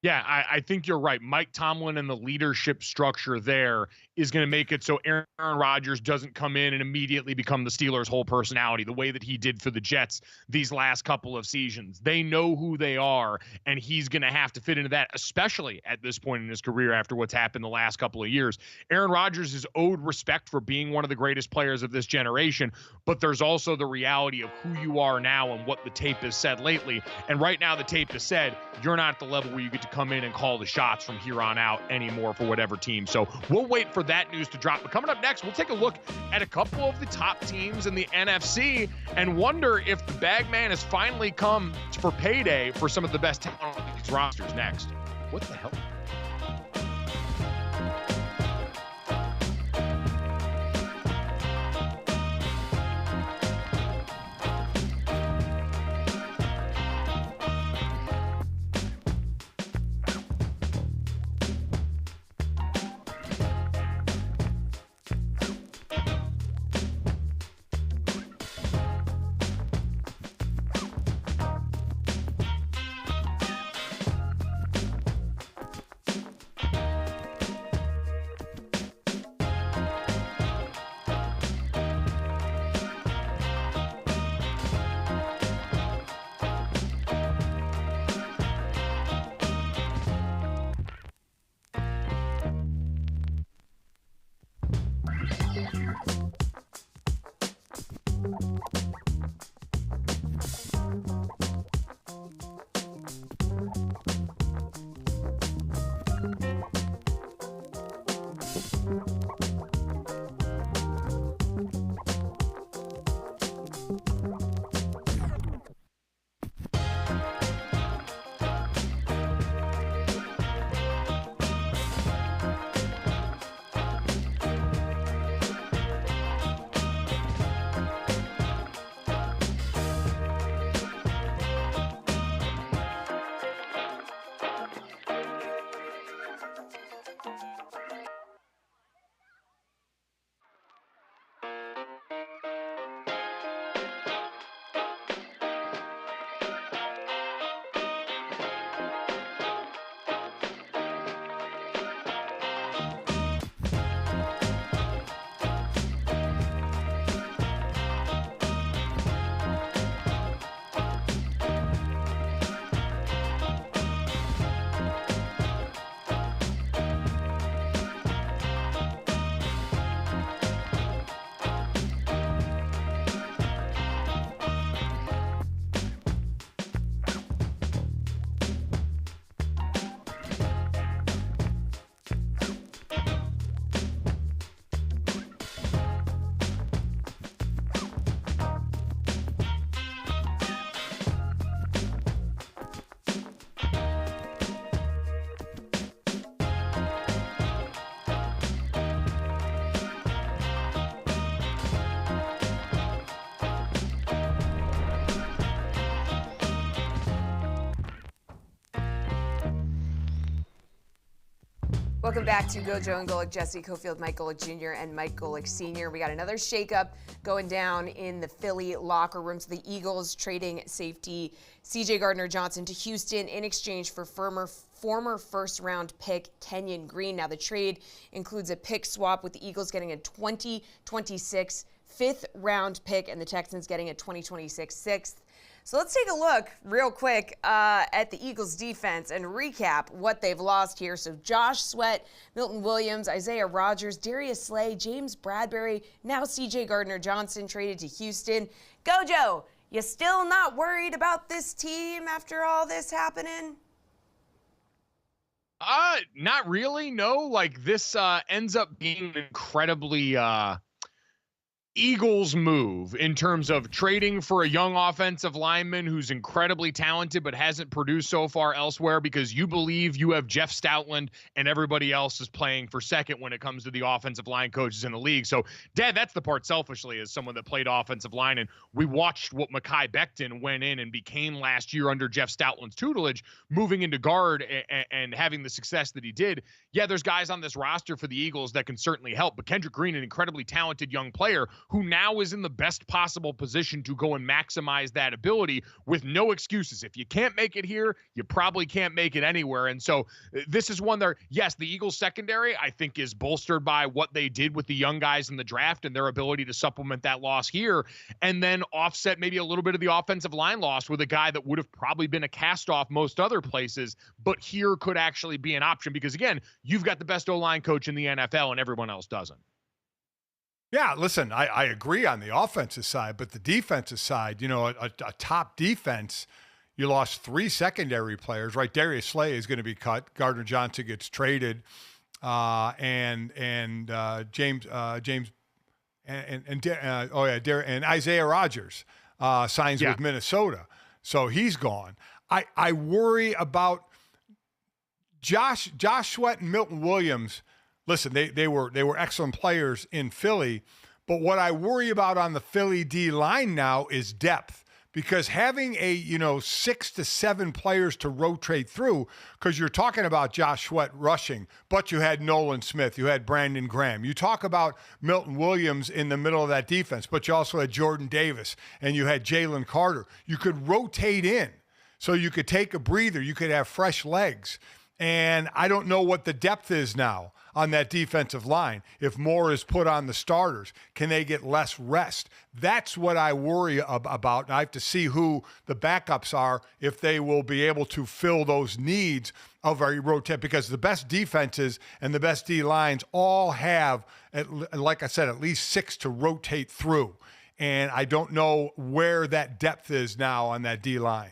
Yeah, I think you're right. Mike Tomlin and the leadership structure there is going to make it so Aaron Rodgers doesn't come in and immediately become the Steelers' whole personality, the way that he did for the Jets these last couple of seasons. They know who they are, and he's going to have to fit into that, especially at this point in his career after what's happened the last couple of years. Aaron Rodgers is owed respect for being one of the greatest players of this generation, but there's also the reality of who you are now and what the tape has said lately. And right now the tape has said you're not at the level where you get to come in and call the shots from here on out anymore for whatever team. So we'll wait for that news to drop. But coming up next, we'll take a look at a couple of the top teams in the NFC and wonder if the bag man has finally come for payday for some of the best talent on these rosters next. What the hell? Welcome back to Gojo and Golic. Jesse Cofield, Mike Golic Jr., and Mike Golic Sr. We got another shakeup going down in the Philly locker room. So the Eagles trading safety C.J. Gardner-Johnson to Houston in exchange for former first-round pick Kenyon Green. Now the trade includes a pick swap with the Eagles getting a 2026 fifth-round pick and the Texans getting a 2026 sixth. So let's take a look real quick at the Eagles defense and recap what they've lost here. So Josh Sweat, Milton Williams, Isaiah Rodgers, Darius Slay, James Bradbury, now C.J. Gardner-Johnson traded to Houston. Gojo, you still not worried about this team after all this happening? Not really, no. Like, this ends up being an incredibly Eagles move in terms of trading for a young offensive lineman who's incredibly talented but hasn't produced so far elsewhere because you believe you have Jeff Stoutland and everybody else is playing for second when it comes to the offensive line coaches in the league. So, Dad, that's the part selfishly as someone that played offensive line, and we watched what Mekhi Becton went in and became last year under Jeff Stoutland's tutelage, moving into guard and having the success that he did. Yeah, there's guys on this roster for the Eagles that can certainly help, but Kendrick Green, an incredibly talented young player who now is in the best possible position to go and maximize that ability with no excuses. If you can't make it here, you probably can't make it anywhere. And so this is one there. Yes, the Eagles secondary, I think, is bolstered by what they did with the young guys in the draft and their ability to supplement that loss here and then offset maybe a little bit of the offensive line loss with a guy that would have probably been a cast off most other places, but here could actually be an option because, again, you've got the best O-line coach in the NFL and everyone else doesn't. Yeah, listen, I agree on the offensive side, but the defensive side, you know, a top defense, you lost 3 secondary players, right? Darius Slay is going to be cut. Gardner-Johnson gets traded, and Isaiah Rodgers signs with Minnesota, so he's gone. I worry about Josh Sweat and Milton Williams. Listen, they were excellent players in Philly, but what I worry about on the Philly D line now is depth because having 6 to 7 players to rotate through, because you're talking about Josh Sweat rushing, but you had Nolan Smith, you had Brandon Graham. You talk about Milton Williams in the middle of that defense, but you also had Jordan Davis and you had Jalen Carter. You could rotate in, so you could take a breather, you could have fresh legs. And I don't know what the depth is now on that defensive line. If more is put on the starters, can they get less rest? That's what I worry about. And I have to see who the backups are, if they will be able to fill those needs of a rotate, because the best defenses and the best D lines all have, like I said, at least 6 to rotate through. And I don't know where that depth is now on that D line.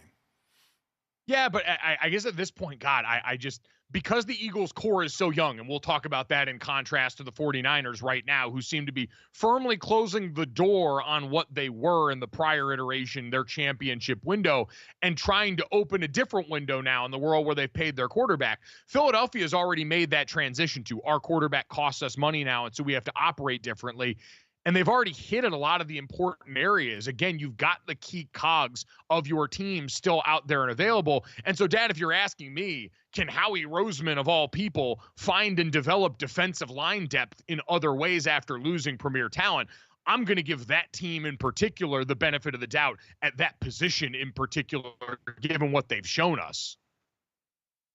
Yeah, but I guess at this point, God, I just, because the Eagles core is so young, and we'll talk about that in contrast to the 49ers right now, who seem to be firmly closing the door on what they were in the prior iteration, their championship window, and trying to open a different window now in the world where they've paid their quarterback. Philadelphia has already made that transition to our quarterback costs us money now, and so we have to operate differently. And they've already hit at a lot of the important areas. Again, you've got the key cogs of your team still out there and available. And so, Dad, if you're asking me, can Howie Roseman, of all people, find and develop defensive line depth in other ways after losing premier talent? I'm going to give that team in particular the benefit of the doubt at that position in particular, given what they've shown us.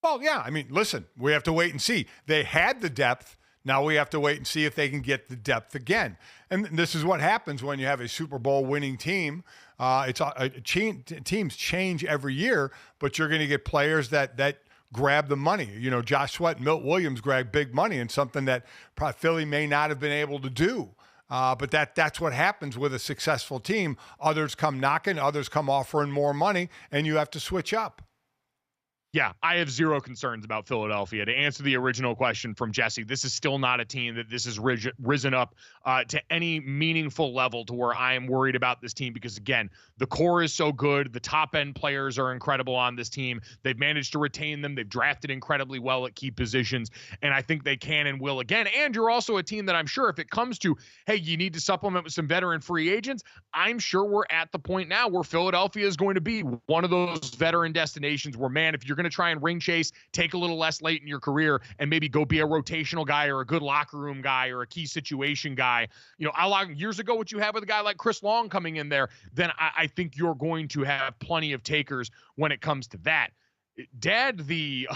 Well, yeah. I mean, listen, we have to wait and see. They had the depth. Now we have to wait and see if they can get the depth again. And this is what happens when you have a Super Bowl winning team. Teams change every year, but you're going to get players that grab the money. You know, Josh Sweat and Milt Williams grab big money, and something that probably Philly may not have been able to do. But that's what happens with a successful team. Others come knocking, others come offering more money, and you have to switch up. Yeah, I have zero concerns about Philadelphia. To answer the original question from Jesse, this is still not a team that this has risen up to any meaningful level to where I am worried about this team because, again, the core is so good. The top-end players are incredible on this team. They've managed to retain them. They've drafted incredibly well at key positions, and I think they can and will again. And you're also a team that I'm sure if it comes to, hey, you need to supplement with some veteran free agents, I'm sure we're at the point now where Philadelphia is going to be one of those veteran destinations where, man, if you're going going to try and ring chase, take a little less late in your career, and maybe go be a rotational guy or a good locker room guy or a key situation guy, years ago what you have with a guy like Chris Long coming in there, then I think you're going to have plenty of takers when it comes to that. Dad, the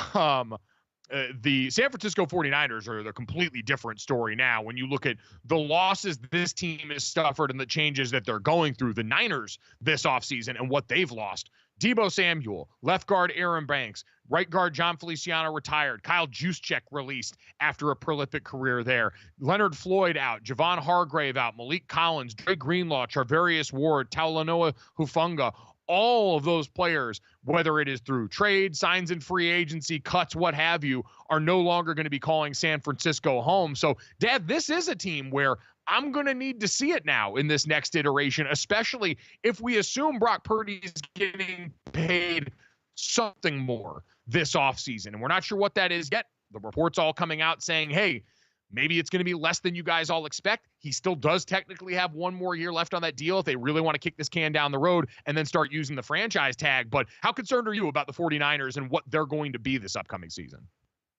San Francisco 49ers are a completely different story now. When you look at the losses this team has suffered and the changes that they're going through, the Niners this offseason and what they've lost. Deebo Samuel, left guard Aaron Banks, right guard John Feliciano retired, Kyle Juszczyk released after a prolific career there, Leonard Floyd out, Javon Hargrave out, Malik Collins, Dre Greenlaw, Charvarius Ward, Talanoa Hufanga. All of those players, whether it is through trade, signs in free agency, cuts, what have you, are no longer going to be calling San Francisco home. So, Dad, this is a team where I'm going to need to see it now in this next iteration, especially if we assume Brock Purdy is getting paid something more this offseason. And we're not sure what that is yet. The reports all coming out saying, hey, maybe it's going to be less than you guys all expect. He still does technically have one more year left on that deal if they really want to kick this can down the road and then start using the franchise tag. But how concerned are you about the 49ers and what they're going to be this upcoming season?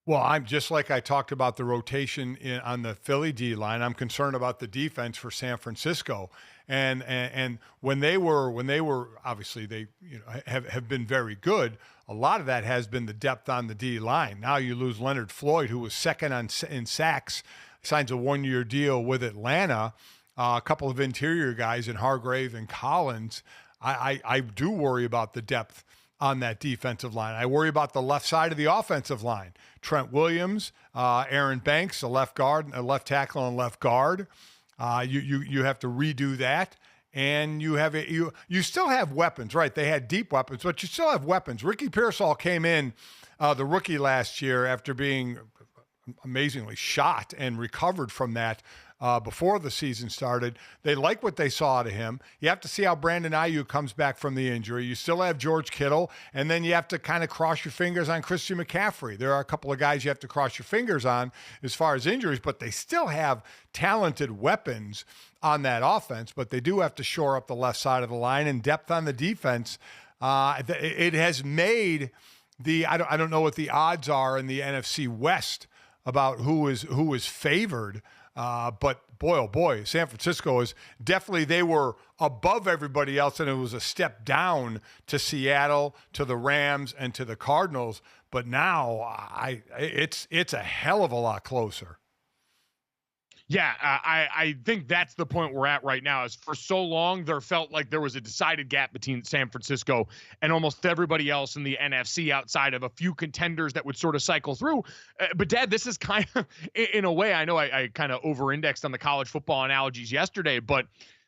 Well, I'm just like I talked about the rotation on the Philly D line. I'm concerned about the defense for San Francisco, and when they were obviously they have been very good. A lot of that has been the depth on the D line. Now you lose Leonard Floyd, who was second in sacks, signs a 1-year deal with Atlanta. A couple of interior guys in Hargrave and Collins. I do worry about the depth on that defensive line. I worry about the left side of the offensive line. Trent Williams, Aaron Banks, a left tackle and left guard. You have to redo that. And you still have weapons, right? They had deep weapons, but you still have weapons. Ricky Pearsall came in, the rookie last year, after being amazingly shot and recovered from that before the season started. They like what they saw to him. You have to see how Brandon Ayuk comes back from the injury. You still have George Kittle, and then you have to kind of cross your fingers on Christian McCaffrey. There are a couple of guys you have to cross your fingers on as far as injuries, but they still have talented weapons on that offense, but they do have to shore up the left side of the line and depth on the defense. It has made I don't know what the odds are in the NFC West about who is favored. But boy, oh boy, San Francisco is definitely, they were above everybody else, and it was a step down to Seattle, to the Rams, and to the Cardinals. But now it's a hell of a lot closer. Yeah, I think that's the point we're at right now. Is for so long there felt like there was a decided gap between San Francisco and almost everybody else in the NFC outside of a few contenders that would sort of cycle through. But Dad, this is kind of, in a way, I know I kind of over-indexed on the college football analogies yesterday, but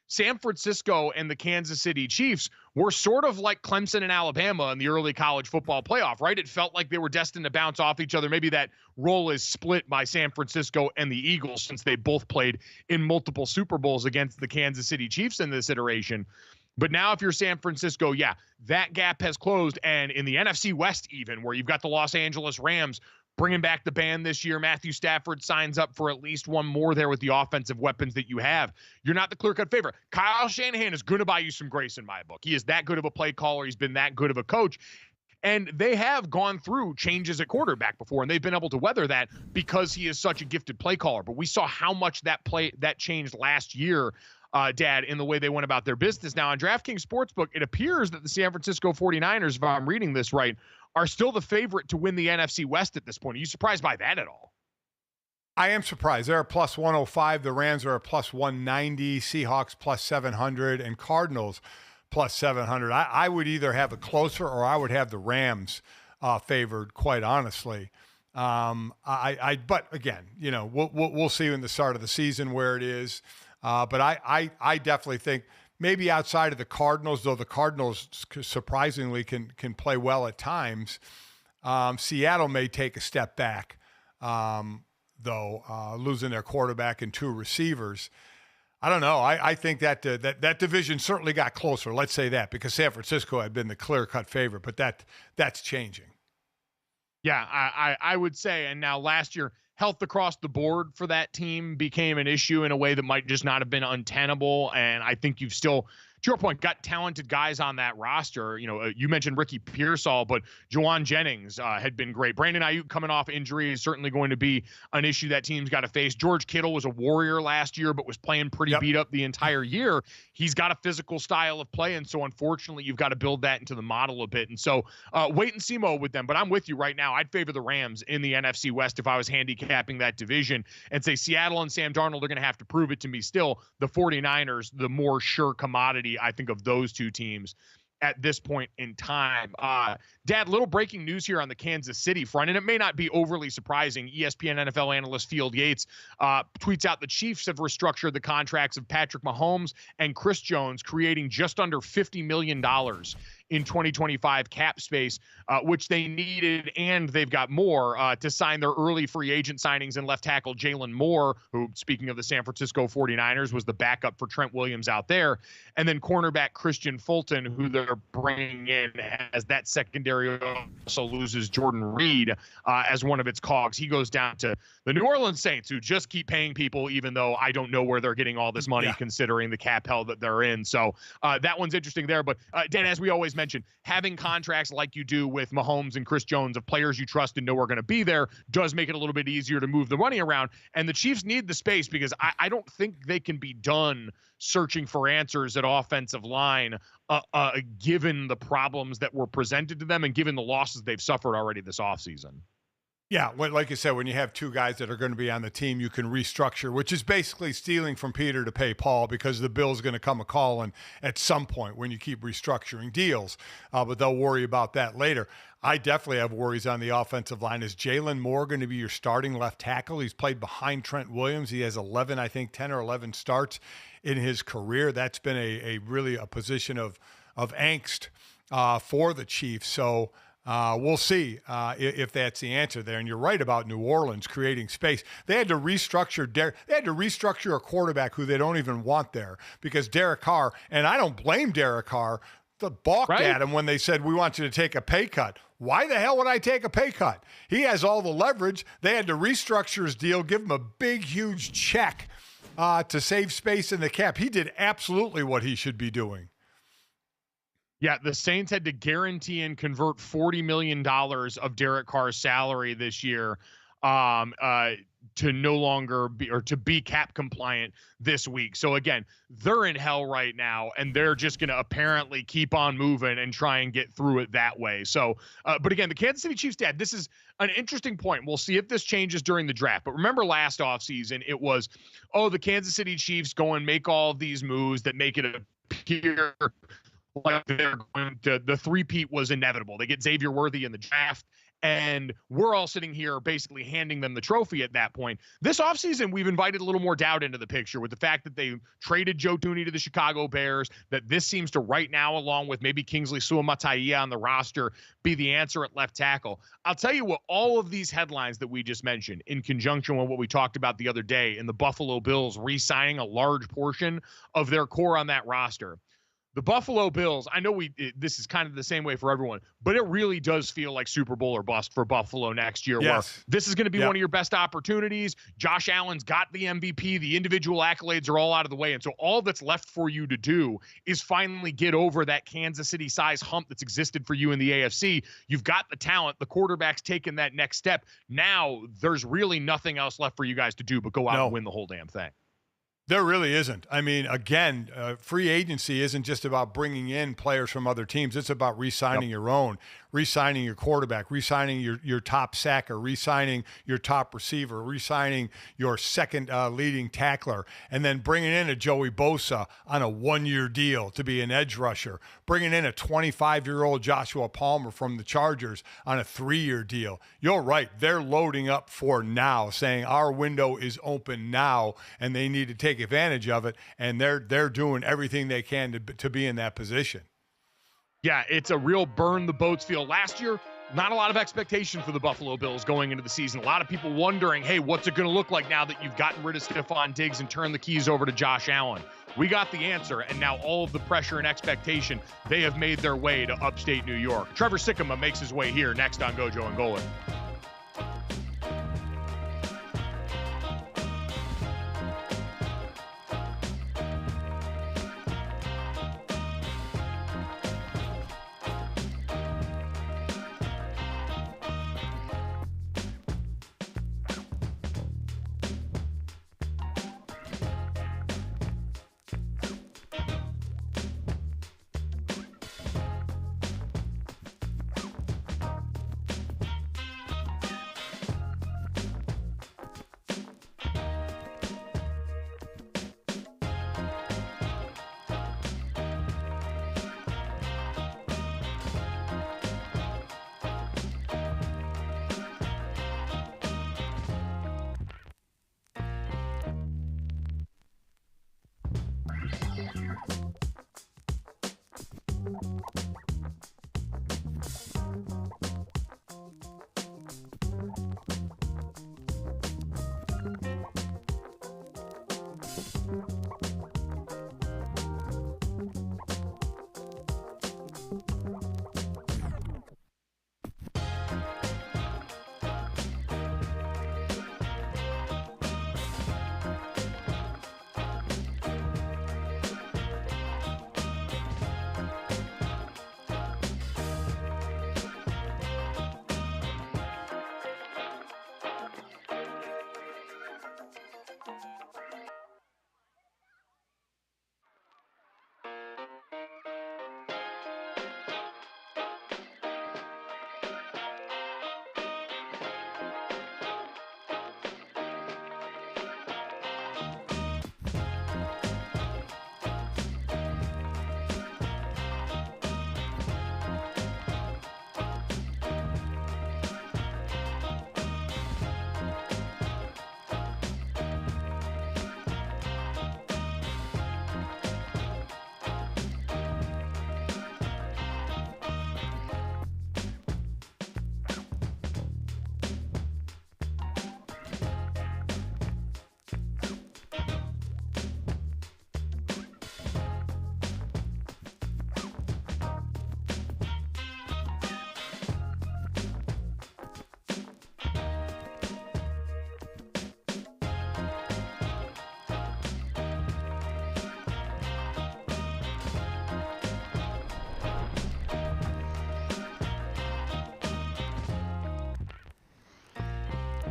San Francisco and the Kansas City Chiefs were sort of like Clemson and Alabama in the early college football playoff, right? It felt like they were destined to bounce off each other. Maybe that role is split by San Francisco and the Eagles, since they both played in multiple Super Bowls against the Kansas City Chiefs in this iteration. But now if you're San Francisco, yeah, that gap has closed. And in the NFC West even, where you've got the Los Angeles Rams bringing back the band this year, Matthew Stafford signs up for at least one more there with the offensive weapons that you have. You're not the clear-cut favorite. Kyle Shanahan is going to buy you some grace in my book. He is that good of a play caller. He's been that good of a coach. And they have gone through changes at quarterback before, and they've been able to weather that because he is such a gifted play caller. But we saw how much that changed last year, Dad, in the way they went about their business. Now, on DraftKings Sportsbook, it appears that the San Francisco 49ers, if I'm reading this right, are still the favorite to win the NFC West at this point. Are you surprised by that at all? I am surprised. They're a plus 105. The Rams are a plus 190. Seahawks plus 700. And Cardinals plus 700. I would either have a closer, or I would have the Rams favored, quite honestly. But again, we'll see in the start of the season where it is. But I definitely think, maybe outside of the Cardinals, though the Cardinals surprisingly can play well at times, Seattle may take a step back, though, losing their quarterback and two receivers. I don't know. I think that division certainly got closer, let's say that, because San Francisco had been the clear-cut favorite, but that's changing. Yeah, I would say. And now last year, health across the board for that team became an issue in a way that might just not have been untenable. And I think you've still your point, got talented guys on that roster. You mentioned Ricky Pearsall, but Juwan Jennings had been great. Brandon Ayuk coming off injury is certainly going to be an issue that team's got to face. George Kittle was a warrior last year, but was playing pretty beat up the entire year. He's got a physical style of play, and so unfortunately, you've got to build that into the model a bit. And so wait and see mode with them. But I'm with you right now. I'd favor the Rams in the NFC West if I was handicapping that division, and say Seattle and Sam Darnold are going to have to prove it to me still. The 49ers, the more sure commodity, I think, of those two teams at this point in time. Dad, little breaking news here on the Kansas City front, and it may not be overly surprising. ESPN NFL analyst Field Yates tweets out the Chiefs have restructured the contracts of Patrick Mahomes and Chris Jones, creating just under $50 million in 2025 cap space, which they needed, and they've got more to sign their early free agent signings in left tackle Jalen Moore, who, speaking of the San Francisco 49ers, was the backup for Trent Williams out there, and then cornerback Christian Fulton, who they're bringing in as that secondary also loses Jordan Reed as one of its cogs. He goes down to the New Orleans Saints, who just keep paying people, even though I don't know where they're getting all this money, considering the cap hell that they're in. So that one's interesting there. But Dan, as we always mention, having contracts like you do with Mahomes and Chris Jones of players you trust and know are going to be there does make it a little bit easier to move the money around. And the Chiefs need the space, because I don't think they can be done searching for answers at offensive line, given the problems that were presented to them and given the losses they've suffered already this offseason. Yeah, like you said, when you have two guys that are going to be on the team, you can restructure, which is basically stealing from Peter to pay Paul, because the bill's going to come a-calling at some point when you keep restructuring deals. But they'll worry about that later. I definitely have worries on the offensive line. Is Jalen Moore going to be your starting left tackle? He's played behind Trent Williams. He has 10 or 11 starts in his career. That's been a really a position of angst for the Chiefs. So we'll see if that's the answer there. And you're right about New Orleans creating space. They had to restructure they had to restructure a quarterback who they don't even want there, because Derek Carr, and I don't blame Derek Carr, balked at him when they said, we want you to take a pay cut. Why the hell would I take a pay cut? He has all the leverage. They had to restructure his deal, give him a big, huge check to save space in the cap. He did absolutely what he should be doing. Yeah, the Saints had to guarantee and convert $40 million of Derek Carr's salary this year to no longer be, or to be cap compliant this week. So again, they're in hell right now, and they're just going to apparently keep on moving and try and get through it that way. So, but again, the Kansas City Chiefs, Dad, this is an interesting point. We'll see if this changes during the draft. But remember last offseason, it was, the Kansas City Chiefs go and make all of these moves that make it appear like they're going to, the three-peat was inevitable. They get Xavier Worthy in the draft, and we're all sitting here basically handing them the trophy at that point. This offseason, we've invited a little more doubt into the picture with the fact that they traded Joe Thuney to the Chicago Bears, that this seems to right now, along with maybe Kingsley Suamataia on the roster, be the answer at left tackle. I'll tell you what, all of these headlines that we just mentioned, in conjunction with what we talked about the other day in the Buffalo Bills re-signing a large portion of their core on that roster, the Buffalo Bills, I know this is kind of the same way for everyone, but it really does feel like Super Bowl or bust for Buffalo next year. Where this is going to be one of your best opportunities. Josh Allen's got the MVP. The individual accolades are all out of the way. And so all that's left for you to do is finally get over that Kansas City size hump that's existed for you in the AFC. You've got the talent. The quarterback's taken that next step. Now there's really nothing else left for you guys to do but go out and win the whole damn thing. There really isn't. I mean, again, free agency isn't just about bringing in players from other teams. It's about re-signing your own, re-signing your quarterback, re-signing your top sacker, re-signing your top receiver, re-signing your second leading tackler, and then bringing in a Joey Bosa on a one-year deal to be an edge rusher, bringing in a 25-year-old Joshua Palmer from the Chargers on a 3-year deal. You're right. They're loading up for now, saying our window is open now, and they need to take advantage of it, and they're doing everything they can to be in that position. Yeah, it's a real burn the boats feel. Last year, not a lot of expectation for the Buffalo Bills going into the season. A lot of people wondering, hey, what's it going to look like now that you've gotten rid of Stephon Diggs and turned the keys over to Josh Allen? We got the answer, and now all of the pressure and expectation, they have made their way to upstate New York. Trevor Sikkema makes his way here next on Gojo and Golic.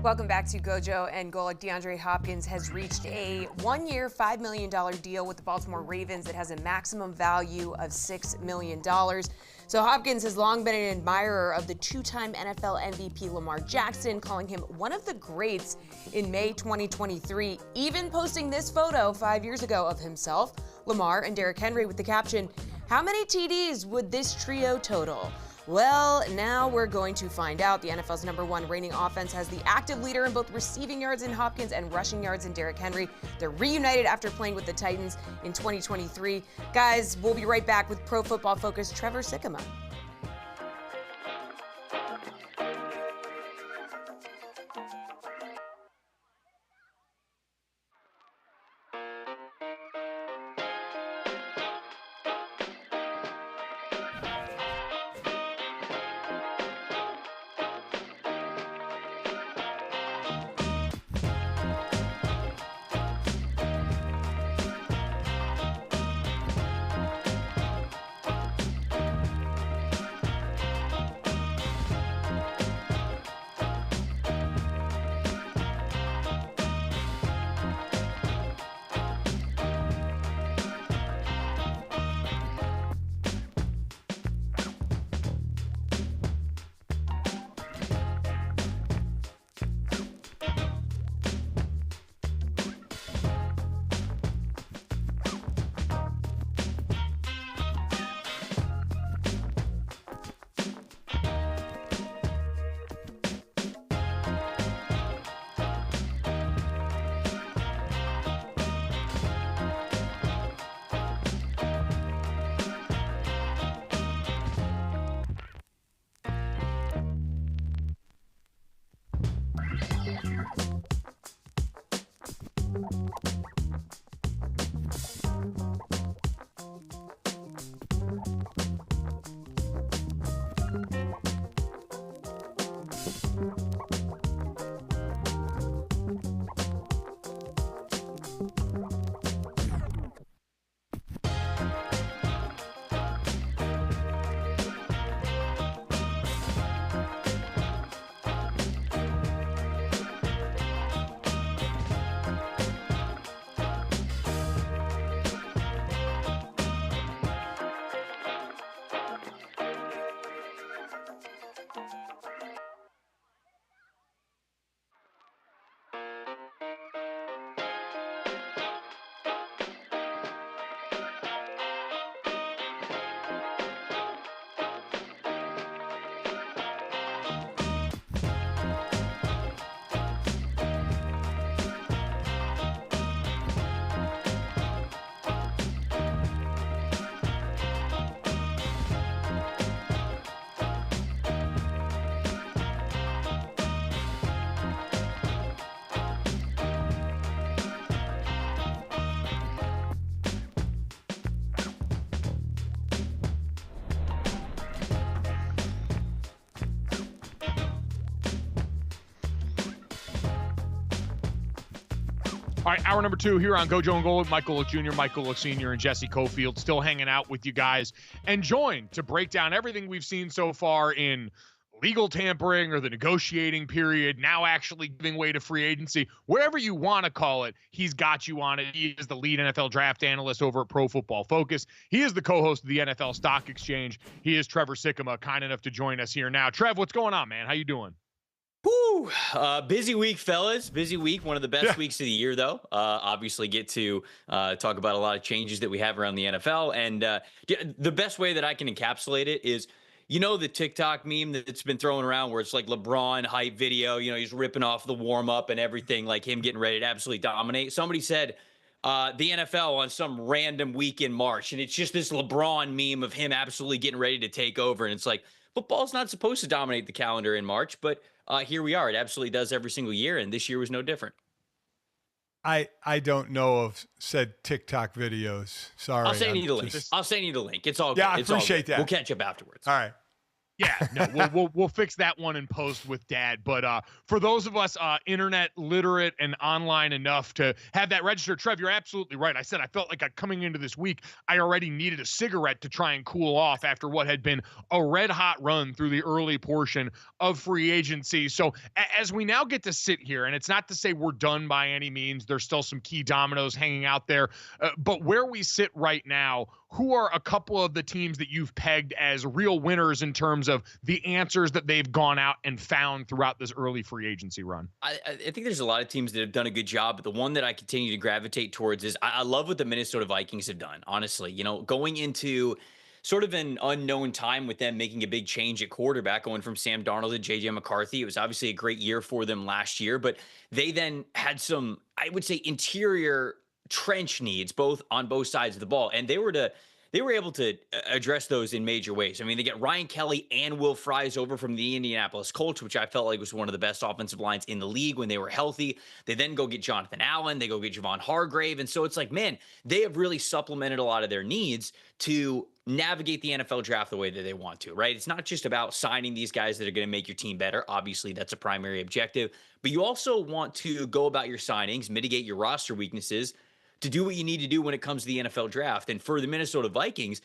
Welcome back to Gojo and Golic. DeAndre Hopkins has reached a one-year, $5 million deal with the Baltimore Ravens that has a maximum value of $6 million. So Hopkins has long been an admirer of the two-time NFL MVP Lamar Jackson, calling him one of the greats in May 2023, even posting this photo 5 years ago of himself, Lamar, and Derrick Henry with the caption, "How many TDs would this trio total?" Well, now we're going to find out. The NFL's #1 reigning offense has the active leader in both receiving yards in Hopkins and rushing yards in Derrick Henry. They're reunited after playing with the Titans in 2023. Guys, we'll be right back with Pro Football Focus Trevor Sikkema. All right, hour number 2 here on Gojo and Golic. Mike Golic Jr., Mike Golic Sr., and Jesse Cofield still hanging out with you guys and joined to break down everything we've seen so far in legal tampering or the negotiating period, now actually giving way to free agency, whatever you want to call it. He's got you on it. He is the lead NFL draft analyst over at Pro Football Focus. He is the co-host of the NFL Stock Exchange. He is Trevor Sikkema, kind enough to join us here now. Trev, what's going on, man? How you doing? Woo! Busy week, fellas. Busy week. One of the best weeks of the year, though. Obviously, get to talk about a lot of changes that we have around the NFL. And the best way that I can encapsulate it is, you know, the TikTok meme that's been thrown around where it's like LeBron hype video, you know, he's ripping off the warm up and everything, like him getting ready to absolutely dominate. Somebody said the NFL on some random week in March, and it's just this LeBron meme of him absolutely getting ready to take over. And it's like, football's not supposed to dominate the calendar in March, but here we are. It absolutely does every single year, and this year was no different. I don't know of said TikTok videos. Sorry. I'll send you the link. I'll send you the link. It's all good. Yeah, I appreciate that. We'll catch up afterwards. All right. Yeah, no, we'll fix that one in post with Dad. But for those of us internet literate and online enough to have that register, Trev, you're absolutely right. I said I felt like coming into this week, I already needed a cigarette to try and cool off after what had been a red hot run through the early portion of free agency. So as we now get to sit here, and it's not to say we're done by any means, there's still some key dominoes hanging out there. But where we sit right now, who are a couple of the teams that you've pegged as real winners in terms of the answers that they've gone out and found throughout this early free agency run? I think there's a lot of teams that have done a good job, but the one that I continue to gravitate towards is I love what the Minnesota Vikings have done, honestly. You know, going into sort of an unknown time with them making a big change at quarterback, going from Sam Darnold to J.J. McCarthy. It was obviously a great year for them last year, but they then had some, I would say, interior trench needs on both sides of the ball, and they were able to address those in major ways. I mean, they get Ryan Kelly and Will Fries over from the Indianapolis Colts, which I felt like was one of the best offensive lines in the league when they were healthy. They then go get Jonathan Allen. They go get Javon Hargrave. And so it's like, man, they have really supplemented a lot of their needs to navigate the NFL draft the way that they want to, right? It's not just about signing these guys that are going to make your team better. Obviously, that's a primary objective. But you also want to go about your signings, mitigate your roster weaknesses, to do what you need to do when it comes to the NFL draft. And for the Minnesota Vikings,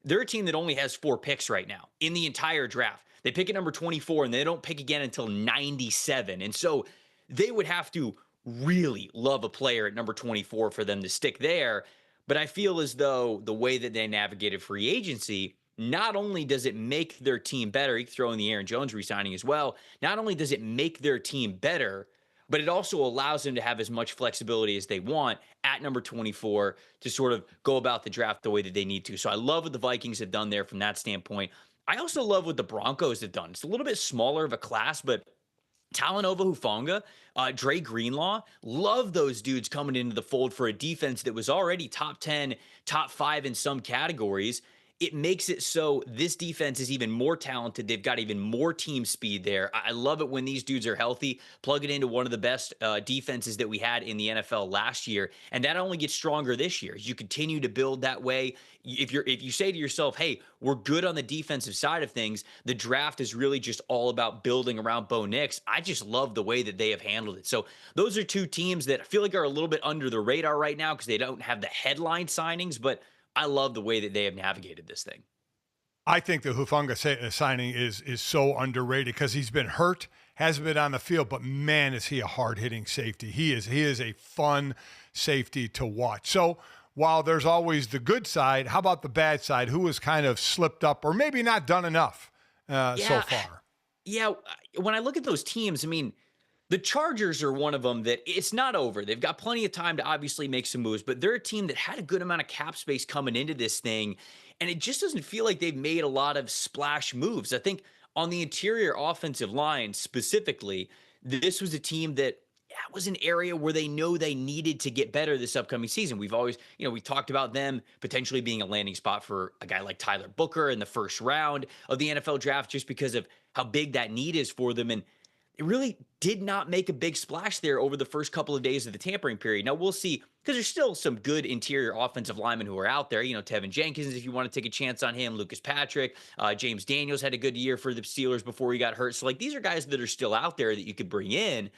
they're a team that only has 4 picks right now in the entire draft. They pick at number 24 and they don't pick again until 97. And so they would have to really love a player at number 24 for them to stick there. But I feel as though the way that they navigated free agency, not only does it make their team better, you can throw in the Aaron Jones re-signing as well, not only does it make their team better, but it also allows them to have as much flexibility as they want at number 24 to sort of go about the draft the way that they need to. So I love what the Vikings have done there from that standpoint. I also love what the Broncos have done. It's a little bit smaller of a class, but Talanoa Hufanga, Dre Greenlaw, love those dudes coming into the fold for a defense that was already top 10, top 5 in some categories. It makes it so this defense is even more talented. They've got even more team speed there. I love it when these dudes are healthy. Plug it into one of the best defenses that we had in the NFL last year, and that only gets stronger this year. As you continue to build that way, if you say to yourself, "Hey, we're good on the defensive side of things," the draft is really just all about building around Bo Nix. I just love the way that they have handled it. So those are two teams that I feel like are a little bit under the radar right now because they don't have the headline signings, but I love the way that they have navigated this thing. I think the Hufanga signing is so underrated because he's been hurt, hasn't been on the field, but man, is he a hard-hitting safety. He is a fun safety to watch. So while there's always the good side, how about the bad side? Who has kind of slipped up or maybe not done enough so far? Yeah, when I look at those teams, I mean, the Chargers are one of them that it's not over. They've got plenty of time to obviously make some moves, but they're a team that had a good amount of cap space coming into this thing, and it just doesn't feel like they've made a lot of splash moves. I think on the interior offensive line specifically, this was a team that was an area where they know they needed to get better this upcoming season. We've always, we talked about them potentially being a landing spot for a guy like Tyler Booker in the first round of the NFL draft just because of how big that need is for them, and it really did not make a big splash there over the first couple of days of the tampering period. Now, we'll see, because there's still some good interior offensive linemen who are out there. Tevin Jenkins, if you want to take a chance on him, Lucas Patrick, James Daniels had a good year for the Steelers before he got hurt. So, these are guys that are still out there that you could bring in.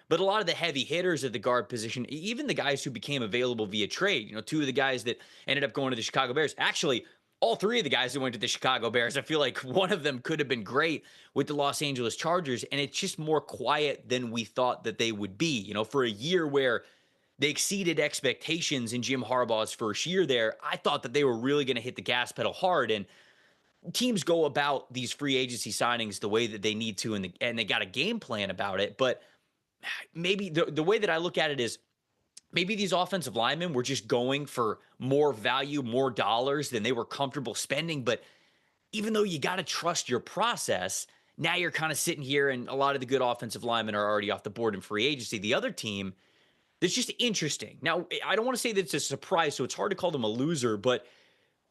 But a lot of the heavy hitters at the guard position, even the guys who became available via trade, two of the guys that ended up going to the Chicago Bears, actually, all three of the guys that went to the Chicago Bears, I feel like one of them could have been great with the Los Angeles Chargers, and it's just more quiet than we thought that they would be. For a year where they exceeded expectations in Jim Harbaugh's first year there, I thought that they were really going to hit the gas pedal hard, and teams go about these free agency signings the way that they need to, and they got a game plan about it. But maybe the way that I look at it is, maybe these offensive linemen were just going for more value, more dollars than they were comfortable spending. But even though you got to trust your process, now you're kind of sitting here and a lot of the good offensive linemen are already off the board in free agency. The other team that's just interesting. Now, I don't want to say that it's a surprise, so it's hard to call them a loser, but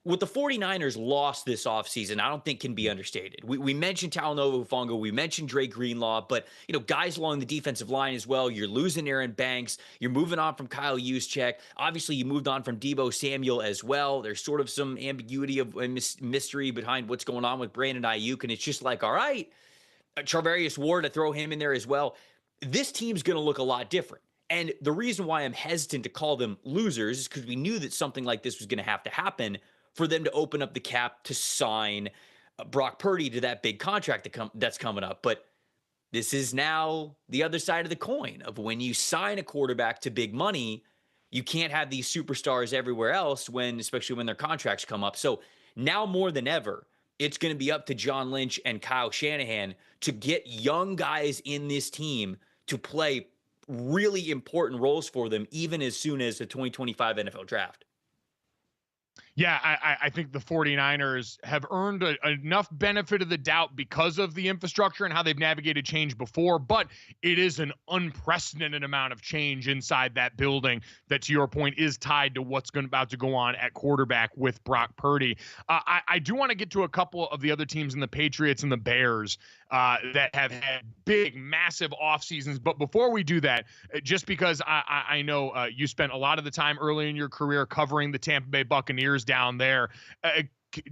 what the 49ers lost this offseason, I don't think can be understated. We mentioned Talanoa Hufanga, we mentioned Dre Greenlaw, but guys along the defensive line as well. You're losing Aaron Banks. You're moving on from Kyle Juszczyk. Obviously, you moved on from Deebo Samuel as well. There's sort of some ambiguity of mystery behind what's going on with Brandon Ayuk, and it's just like, all right, Charvarius Ward, to throw him in there as well. This team's going to look a lot different. And the reason why I'm hesitant to call them losers is because we knew that something like this was going to have to happen for them to open up the cap to sign Brock Purdy to that big contract that's coming up. But this is now the other side of the coin of when you sign a quarterback to big money, you can't have these superstars everywhere else, especially when their contracts come up. So now more than ever, it's going to be up to John Lynch and Kyle Shanahan to get young guys in this team to play really important roles for them, even as soon as the 2025 NFL draft. Yeah, I think the 49ers have earned enough benefit of the doubt because of the infrastructure and how they've navigated change before, but it is an unprecedented amount of change inside that building that, to your point, is tied to what's about to go on at quarterback with Brock Purdy. I do want to get to a couple of the other teams in the Patriots and the Bears that have had big, massive off seasons. But before we do that, just because I know you spent a lot of the time early in your career covering the Tampa Bay Buccaneers down there,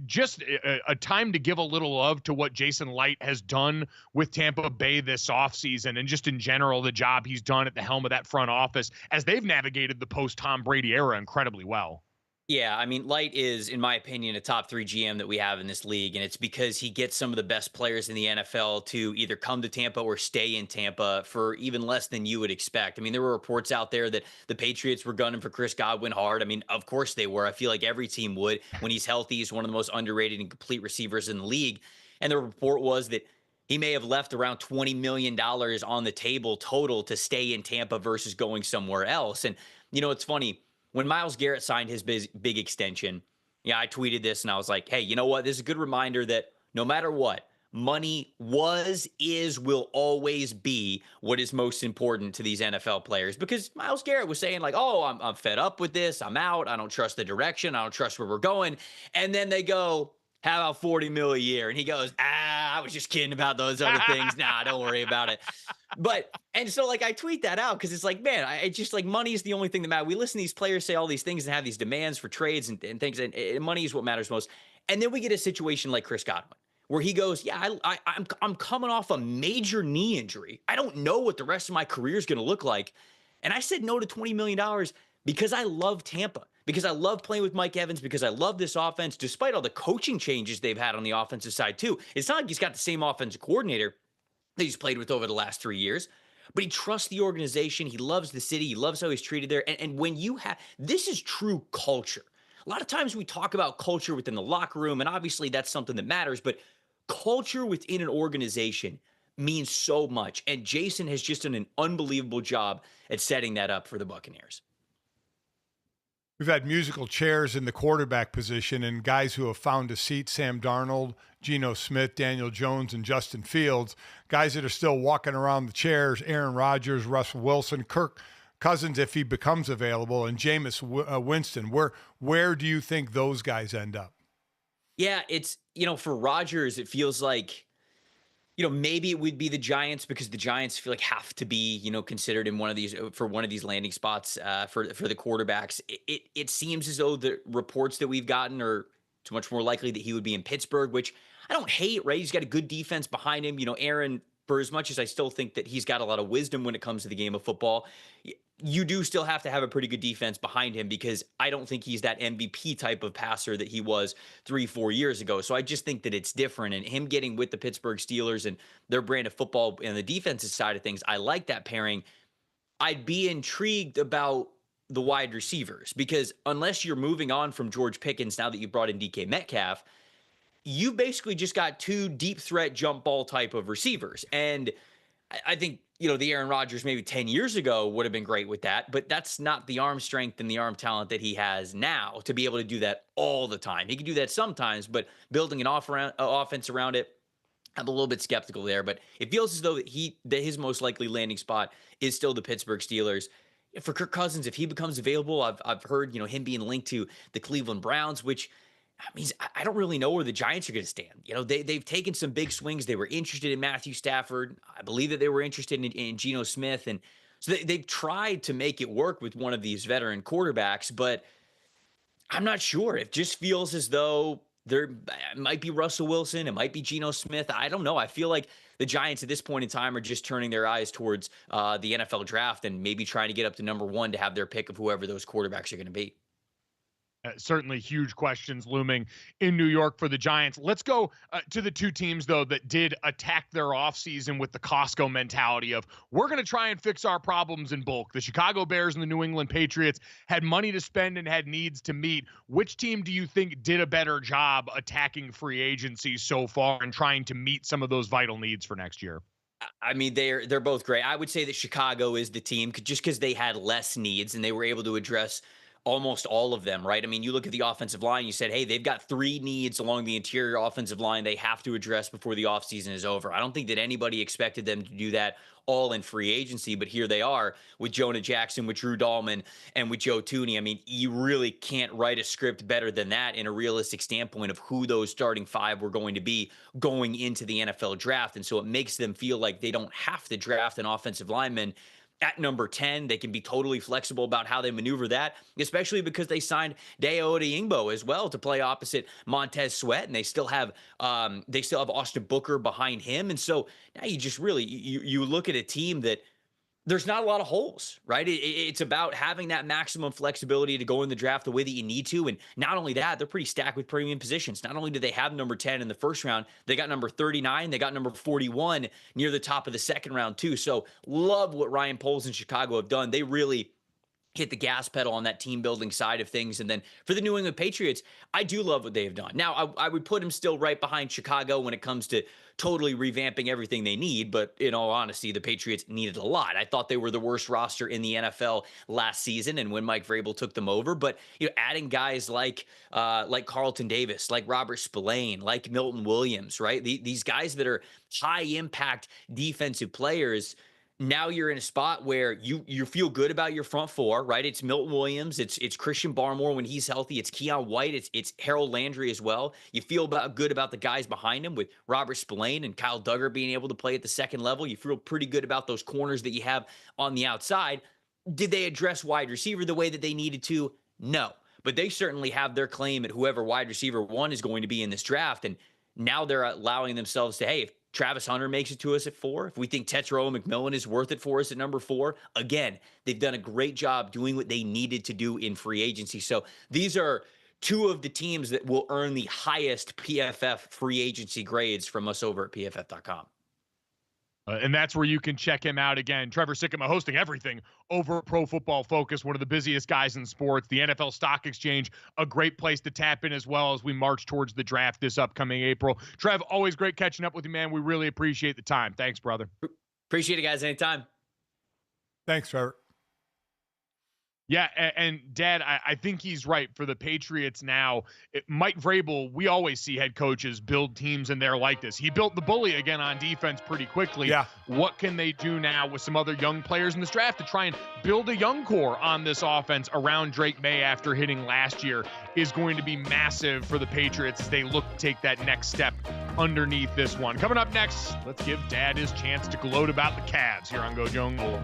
just a time to give a little love to what Jason Light has done with Tampa Bay this offseason, and just in general, the job he's done at the helm of that front office as they've navigated the post-Tom Brady era incredibly well. Yeah, I mean, Light is, in my opinion, a top 3 GM that we have in this league, and it's because he gets some of the best players in the NFL to either come to Tampa or stay in Tampa for even less than you would expect. I mean, there were reports out there that the Patriots were gunning for Chris Godwin hard. I mean, of course they were. I feel like every team would. When he's healthy, he's one of the most underrated and complete receivers in the league. And the report was that he may have left around $20 million on the table total to stay in Tampa versus going somewhere else. And, it's funny. When Myles Garrett signed his big extension, I tweeted this and I was like, hey, you know what? This is a good reminder that no matter what, money will always be what is most important to these NFL players. Because Myles Garrett was saying like, oh, I'm fed up with this. I'm out. I don't trust the direction. I don't trust where we're going. And then they go, how about $40 million a year? And he goes, I was just kidding about those other things. Nah, don't worry about it. And so I tweet that out because it's like, man, I just money is the only thing that matters. We listen to these players say all these things and have these demands for trades and things, and money is what matters most. And then we get a situation like Chris Godwin, where he goes, yeah, I'm coming off a major knee injury. I don't know what the rest of my career is going to look like. And I said no to $20 million because I love Tampa, because I love playing with Mike Evans, because I love this offense, despite all the coaching changes they've had on the offensive side too. It's not like he's got the same offensive coordinator that he's played with over the last 3 years, but he trusts the organization. He loves the city. He loves how he's treated there. And when you have, this is true culture. A lot of times we talk about culture within the locker room, and obviously that's something that matters, but culture within an organization means so much. And Jason has just done an unbelievable job at setting that up for the Buccaneers. We've had musical chairs in the quarterback position and guys who have found a seat: Sam Darnold, Geno Smith, Daniel Jones, and Justin Fields. Guys that are still walking around the chairs: Aaron Rodgers, Russell Wilson, Kirk Cousins if he becomes available, and Jameis Winston. Where do you think those guys end up? Yeah, it's, for Rodgers, it feels like, maybe it would be the Giants, because the Giants feel like have to be, considered in one of these landing spots for the quarterbacks. It seems as though the reports that we've gotten are too much more likely that he would be in Pittsburgh, which I don't hate, right? He's got a good defense behind him. Aaron for as much as I still think that he's got a lot of wisdom when it comes to the game of football, you do still have to have a pretty good defense behind him, because I don't think he's that MVP type of passer that he was 3-4 years ago. So I just think that it's different, and him getting with the Pittsburgh Steelers and their brand of football and the defensive side of things, I like that pairing. I'd be intrigued about the wide receivers, because unless you're moving on from George Pickens now that you brought in DK Metcalf, you basically just got two deep threat jump ball type of receivers. And I think, the Aaron Rodgers maybe 10 years ago would have been great with that, but that's not the arm strength and the arm talent that he has now to be able to do that all the time. He can do that sometimes, but building an offense around it, I'm a little bit skeptical there. But it feels as though that his most likely landing spot is still the Pittsburgh Steelers. For Kirk Cousins, if he becomes available, I've heard, him being linked to the Cleveland Browns, which means I don't really know where the Giants are going to stand. They've taken some big swings. They were interested in Matthew Stafford. I believe that they were interested in Geno Smith. And so they've tried to make it work with one of these veteran quarterbacks, but I'm not sure. It just feels as though it might be Russell Wilson. It might be Geno Smith. I don't know. I feel like the Giants at this point in time are just turning their eyes towards the NFL draft and maybe trying to get up to number 1 to have their pick of whoever those quarterbacks are going to be. Certainly huge questions looming in New York for the Giants. Let's go to the two teams, though, that did attack their offseason with the Costco mentality of, we're going to try and fix our problems in bulk. The Chicago Bears and the New England Patriots had money to spend and had needs to meet. Which team do you think did a better job attacking free agency so far and trying to meet some of those vital needs for next year? I mean, they're both great. I would say that Chicago is the team just because they had less needs and they were able to address almost all of them, right? I mean, you look at the offensive line, you said, hey, they've got 3 needs along the interior offensive line they have to address before the offseason is over. I don't think that anybody expected them to do that all in free agency, but here they are with Jonah Jackson, with Drew Dahlman, and with Joe Thuney. I mean, you really can't write a script better than that in a realistic standpoint of who those starting 5 were going to be going into the NFL draft. And so it makes them feel like they don't have to draft an offensive lineman at number 10. They can be totally flexible about how they maneuver that, especially because they signed Dayo Odeyingbo as well to play opposite Montez Sweat, and they still have Austin Booker behind him. And so now you just really you look at a team that there's not a lot of holes, right? It's about having that maximum flexibility to go in the draft the way that you need to. And not only that, they're pretty stacked with premium positions. Not only do they have number 10 in the first round, they got number 39, they got number 41 near the top of the second round too. So love what Ryan Poles and Chicago have done. They really hit the gas pedal on that team building side of things. And then for the New England Patriots, I do love what they have done. Now, I would put them still right behind Chicago when it comes to totally revamping everything they need. But in all honesty, the Patriots needed a lot. I thought they were the worst roster in the NFL last season, and when Mike Vrabel took them over. But adding guys like Carlton Davis, like Robert Spillane, like Milton Williams, right? These guys that are high impact defensive players. Now you're in a spot where you feel good about your front 4, right? It's Milton Williams, it's Christian Barmore when he's healthy, it's Keon White, it's Harold Landry as well. You feel good about the guys behind him with Robert Spillane and Kyle Duggar being able to play at the second level. You feel pretty good about those corners that you have on the outside. Did they address wide receiver the way that they needed to? No, but they certainly have their claim at whoever wide receiver 1 is going to be in this draft. And now they're allowing themselves to, hey, if Travis Hunter makes it to us at 4, if we think Tetairoa McMillan is worth it for us at number 4, again, they've done a great job doing what they needed to do in free agency. So these are 2 of the teams that will earn the highest PFF free agency grades from us over at PFF.com. And that's where you can check him out again. Trevor Sikkema hosting everything over Pro Football Focus, one of the busiest guys in sports. The NFL Stock Exchange, a great place to tap in as well as we march towards the draft this upcoming April. Trev, always great catching up with you, man. We really appreciate the time. Thanks, brother. Appreciate it, guys. Anytime. Thanks, Trevor. Yeah, and Dad, I think he's right for the Patriots now. Mike Vrabel, we always see head coaches build teams in there like this. He built the bully again on defense pretty quickly. Yeah. What can they do now with some other young players in this draft to try and build a young core on this offense around Drake May after hitting last year is going to be massive for the Patriots as they look to take that next step underneath this one. Coming up next, let's give Dad his chance to gloat about the Cavs here on Gojo and Golic.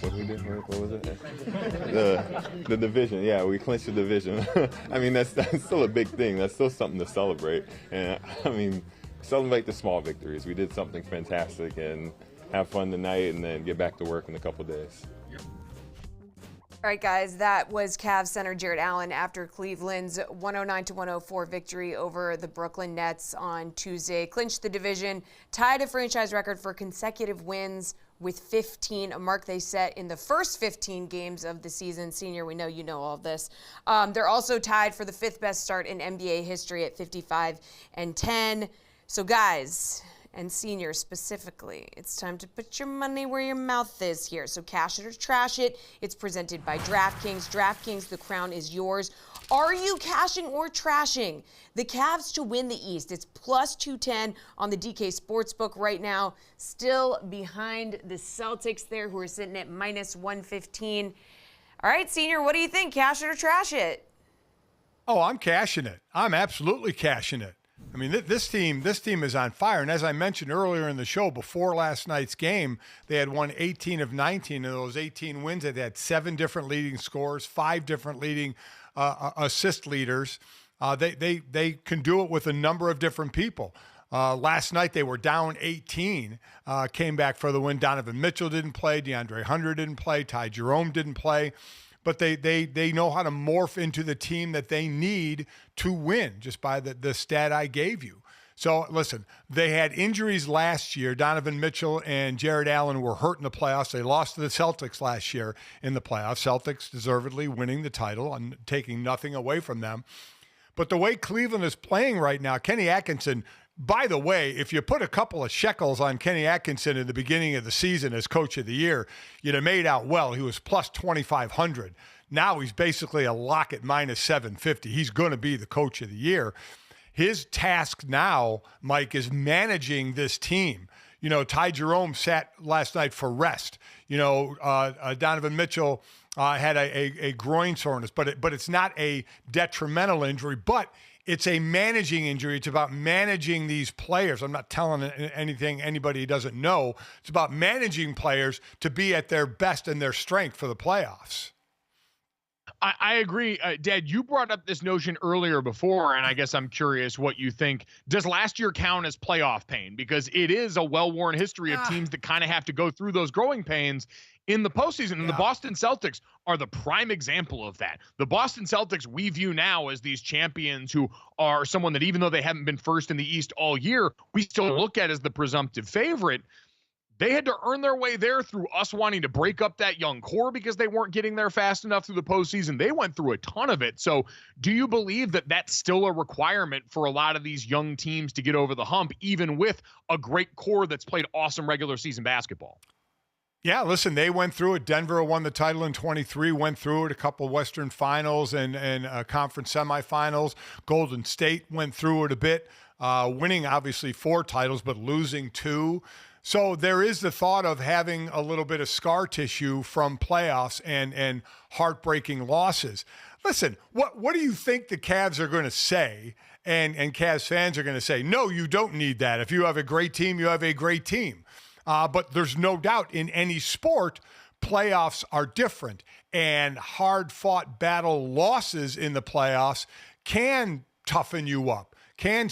What did we do? What was it? The division. Yeah, we clinched the division. I mean, that's still a big thing. That's still something to celebrate. And I mean, celebrate the small victories. We did something fantastic and have fun tonight, and then get back to work in a couple days. All right, guys, that was Cavs center Jared Allen after Cleveland's 109-104 victory over the Brooklyn Nets on Tuesday. Clinched the division, tied a franchise record for consecutive wins with 15, a mark they set in the first 15 games of the season. Senior, we know you know all of this. They're also tied for the fifth best start in NBA history at 55-10. So, guys, and Senior specifically, it's time to put your money where your mouth is here. So cash it or trash it. It's presented by DraftKings. DraftKings, the crown is yours. Are you cashing or trashing the Cavs to win the East? It's plus 210 on the DK Sportsbook right now. Still behind the Celtics there, who are sitting at minus 115. All right, Senior, what do you think? Cash it or trash it? Oh, I'm cashing it. I'm absolutely cashing it. I mean, this team is on fire. And as I mentioned earlier in the show, before last night's game, they had won 18 of 19. And those 18 wins, they had 7 different leading scorers, 5 different leading assist leaders. They can do it with a number of different people. Last night they were down 18, came back for the win. Donovan Mitchell didn't play. DeAndre Hunter didn't play. Ty Jerome didn't play. But they know how to morph into the team that they need to win, just by the stat I gave you. So, listen, they had injuries last year. Donovan Mitchell and Jared Allen were hurt in the playoffs. They lost to the Celtics last year in the playoffs. Celtics deservedly winning the title and taking nothing away from them. But the way Cleveland is playing right now, Kenny Atkinson, by the way, if you put a couple of shekels on Kenny Atkinson in the beginning of the season as coach of the year, you'd have made out well. He was plus 2,500. Now he's basically a lock at minus 750. He's going to be the coach of the year. His task now, Mike, is managing this team. You know, Ty Jerome sat last night for rest. You know, Donovan Mitchell had a groin soreness, but it's not a detrimental injury, but it's a managing injury. It's about managing these players. I'm not telling anything anybody doesn't know. It's about managing players to be at their best and their strength for the playoffs. I agree. Dad, you brought up this notion earlier before, and I guess I'm curious what you think. Does last year count as playoff pain? Because it is a well-worn history of teams that kind of have to go through those growing pains in the postseason. And the Boston Celtics are the prime example of that. The Boston Celtics we view now as these champions who are someone that, even though they haven't been first in the East all year, we still look at as the presumptive favorite. They had to earn their way there through us wanting to break up that young core because they weren't getting there fast enough through the postseason. They went through a ton of it. So do you believe that that's still a requirement for a lot of these young teams to get over the hump, even with a great core that's played awesome regular season basketball? Yeah, listen, they went through it. Denver won the title in 23, went through it, a couple of Western finals and conference semifinals. Golden State went through it a bit, winning obviously 4 titles, but losing 2. So there is the thought of having a little bit of scar tissue from playoffs and heartbreaking losses. Listen, what do you think the Cavs are going to say and Cavs fans are going to say? No, you don't need that. If you have a great team, you have a great team. But there's no doubt in any sport, playoffs are different, and hard-fought battle losses in the playoffs can toughen you up, can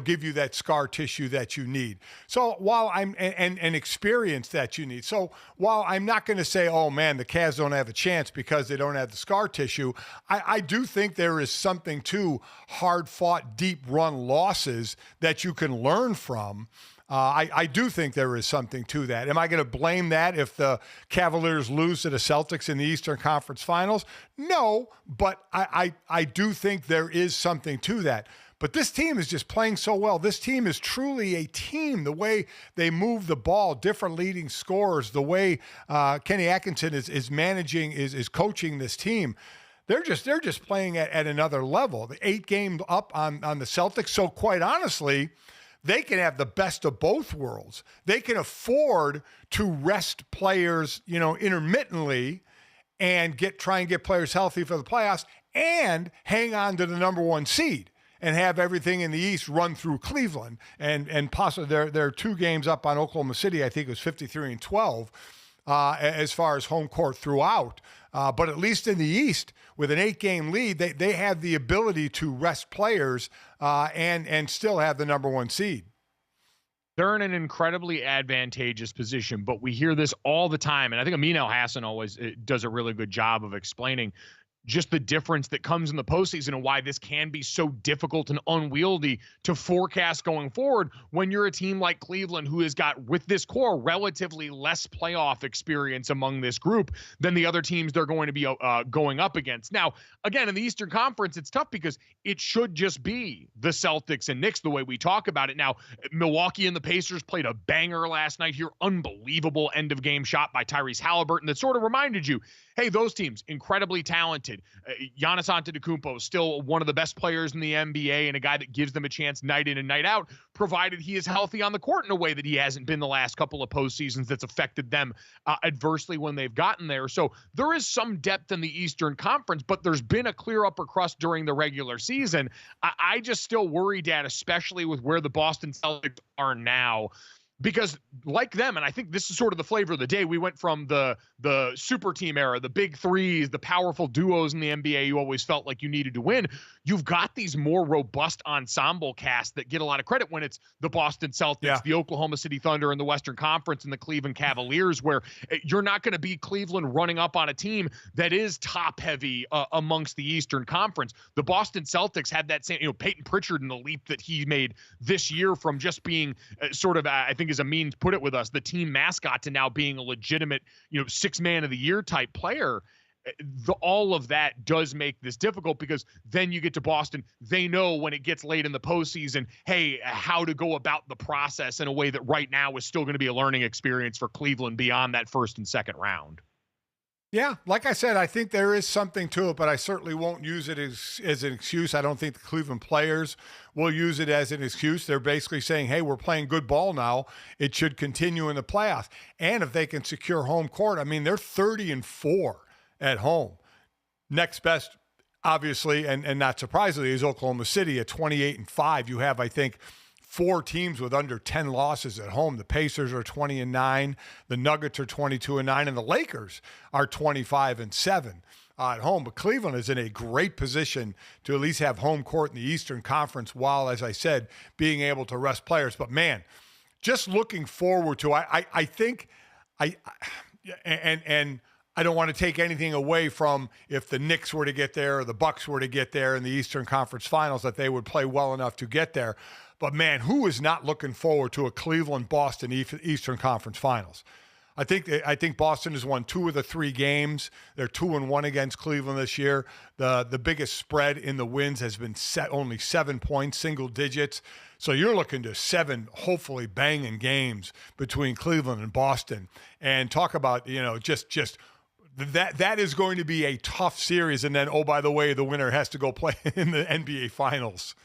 give you that scar tissue that you need. So while I'm and experience that you need. So while I'm not going to say, oh man, the Cavs don't have a chance because they don't have the scar tissue, I do think there is something to hard-fought, deep-run losses that you can learn from. I do think there is something to that. Am I going to blame that if the Cavaliers lose to the Celtics in the Eastern Conference Finals? No, but I do think there is something to that. But this team is just playing so well. This team is truly a team. The way they move the ball, different leading scorers, the way Kenny Atkinson is managing, is coaching this team. They're just playing at another level. The 8 game up on the Celtics. So quite honestly, they can have the best of both worlds. They can afford to rest players, intermittently and try and get players healthy for the playoffs and hang on to the number 1 seed and have everything in the East run through Cleveland and possibly they're 2 games up on Oklahoma City. I think it was 53-12 as far as home court throughout. But at least in the East, with an 8-game lead, they have the ability to rest players and still have the number 1 seed. They're in an incredibly advantageous position, but we hear this all the time. And I think Amin El-Hassan always does a really good job of explaining just the difference that comes in the postseason and why this can be so difficult and unwieldy to forecast going forward when you're a team like Cleveland, who has got, with this core, relatively less playoff experience among this group than the other teams they're going to be going up against. Now, again, in the Eastern Conference, it's tough because it should just be the Celtics and Knicks the way we talk about it. Now, Milwaukee and the Pacers played a banger last night here. Unbelievable end-of-game shot by Tyrese Halliburton that sort of reminded you, hey, those teams, incredibly talented. Giannis Antetokounmpo is still one of the best players in the NBA and a guy that gives them a chance night in and night out, provided he is healthy on the court in a way that he hasn't been the last couple of postseasons that's affected them adversely when they've gotten there. So there is some depth in the Eastern Conference, but there's been a clear upper crust during the regular season. I just still worry, Dad, especially with where the Boston Celtics are now. Because like them, and I think this is sort of the flavor of the day, we went from the super team era, the big threes, the powerful duos in the NBA you always felt like you needed to win. You've got these more robust ensemble casts that get a lot of credit when it's the Boston Celtics, the Oklahoma City Thunder in the Western Conference, and the Cleveland Cavaliers, where you're not going to be Cleveland running up on a team that is top heavy amongst the Eastern Conference. The Boston Celtics had that same, Peyton Pritchard and the leap that he made this year from just being I think as Amin put it with us, the team mascot, to now being a legitimate, 6 man of the year type player. All of that does make this difficult because then you get to Boston. They know when it gets late in the postseason, hey, how to go about the process in a way that right now is still going to be a learning experience for Cleveland beyond that first and second round. Yeah, like I said, I think there is something to it, but I certainly won't use it as an excuse. I don't think the Cleveland players will use it as an excuse. They're basically saying, hey, we're playing good ball now. It should continue in the playoffs. And if they can secure home court, I mean, they're 30-4 at home. Next best, obviously, and not surprisingly, is Oklahoma City at 28-5. You have, I think, 4 teams with under 10 losses at home. The Pacers are 20-9, the Nuggets are 22-9, and the Lakers are 25-7 at home. But Cleveland is in a great position to at least have home court in the Eastern Conference while, as I said, being able to rest players. But man, just looking forward to, I think I don't want to take anything away from if the Knicks were to get there or the Bucks were to get there in the Eastern Conference Finals, that they would play well enough to get there. But, man, who is not looking forward to a Cleveland-Boston Eastern Conference Finals? I think Boston has won 2 of the 3 games. They're 2-1 against Cleveland this year. The biggest spread in the wins has been only 7 points, single digits. So you're looking to 7, hopefully banging games between Cleveland and Boston. And talk about, just that is going to be a tough series. And then, oh, by the way, the winner has to go play in the NBA Finals.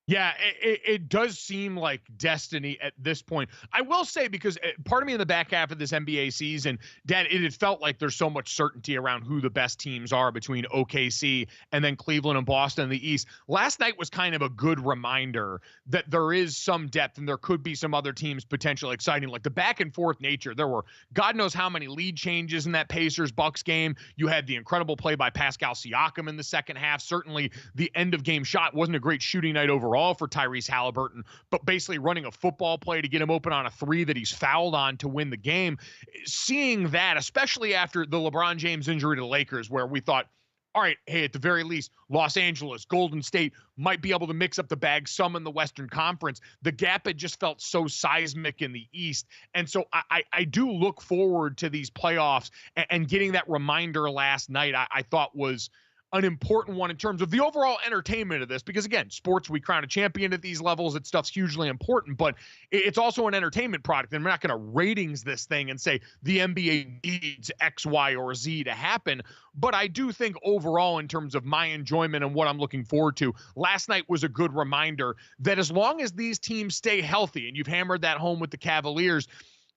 Yeah, it does seem like destiny at this point. I will say, because part of me in the back half of this NBA season, Dad, it had felt like there's so much certainty around who the best teams are between OKC and then Cleveland and Boston in the East. Last night was kind of a good reminder that there is some depth and there could be some other teams potentially exciting. Like the back and forth nature, there were God knows how many lead changes in that Pacers-Bucks game. You had the incredible play by Pascal Siakam in the second half. Certainly the end of game shot wasn't a great shooting night overall for Tyrese Halliburton, but basically running a football play to get him open on a 3 that he's fouled on to win the game. Seeing that, especially after the LeBron James injury to the Lakers, where we thought, all right, hey, at the very least, Los Angeles, Golden State might be able to mix up the bag some in the Western Conference. The gap had just felt so seismic in the East. And so I do look forward to these playoffs, and getting that reminder last night, I thought was an important one in terms of the overall entertainment of this, because again, sports, we crown a champion at these levels. It stuff's hugely important, but it's also an entertainment product. And we're not going to ratings this thing and say the NBA needs X, Y, or Z to happen. But I do think overall, in terms of my enjoyment and what I'm looking forward to, last night was a good reminder that as long as these teams stay healthy, and you've hammered that home with the Cavaliers,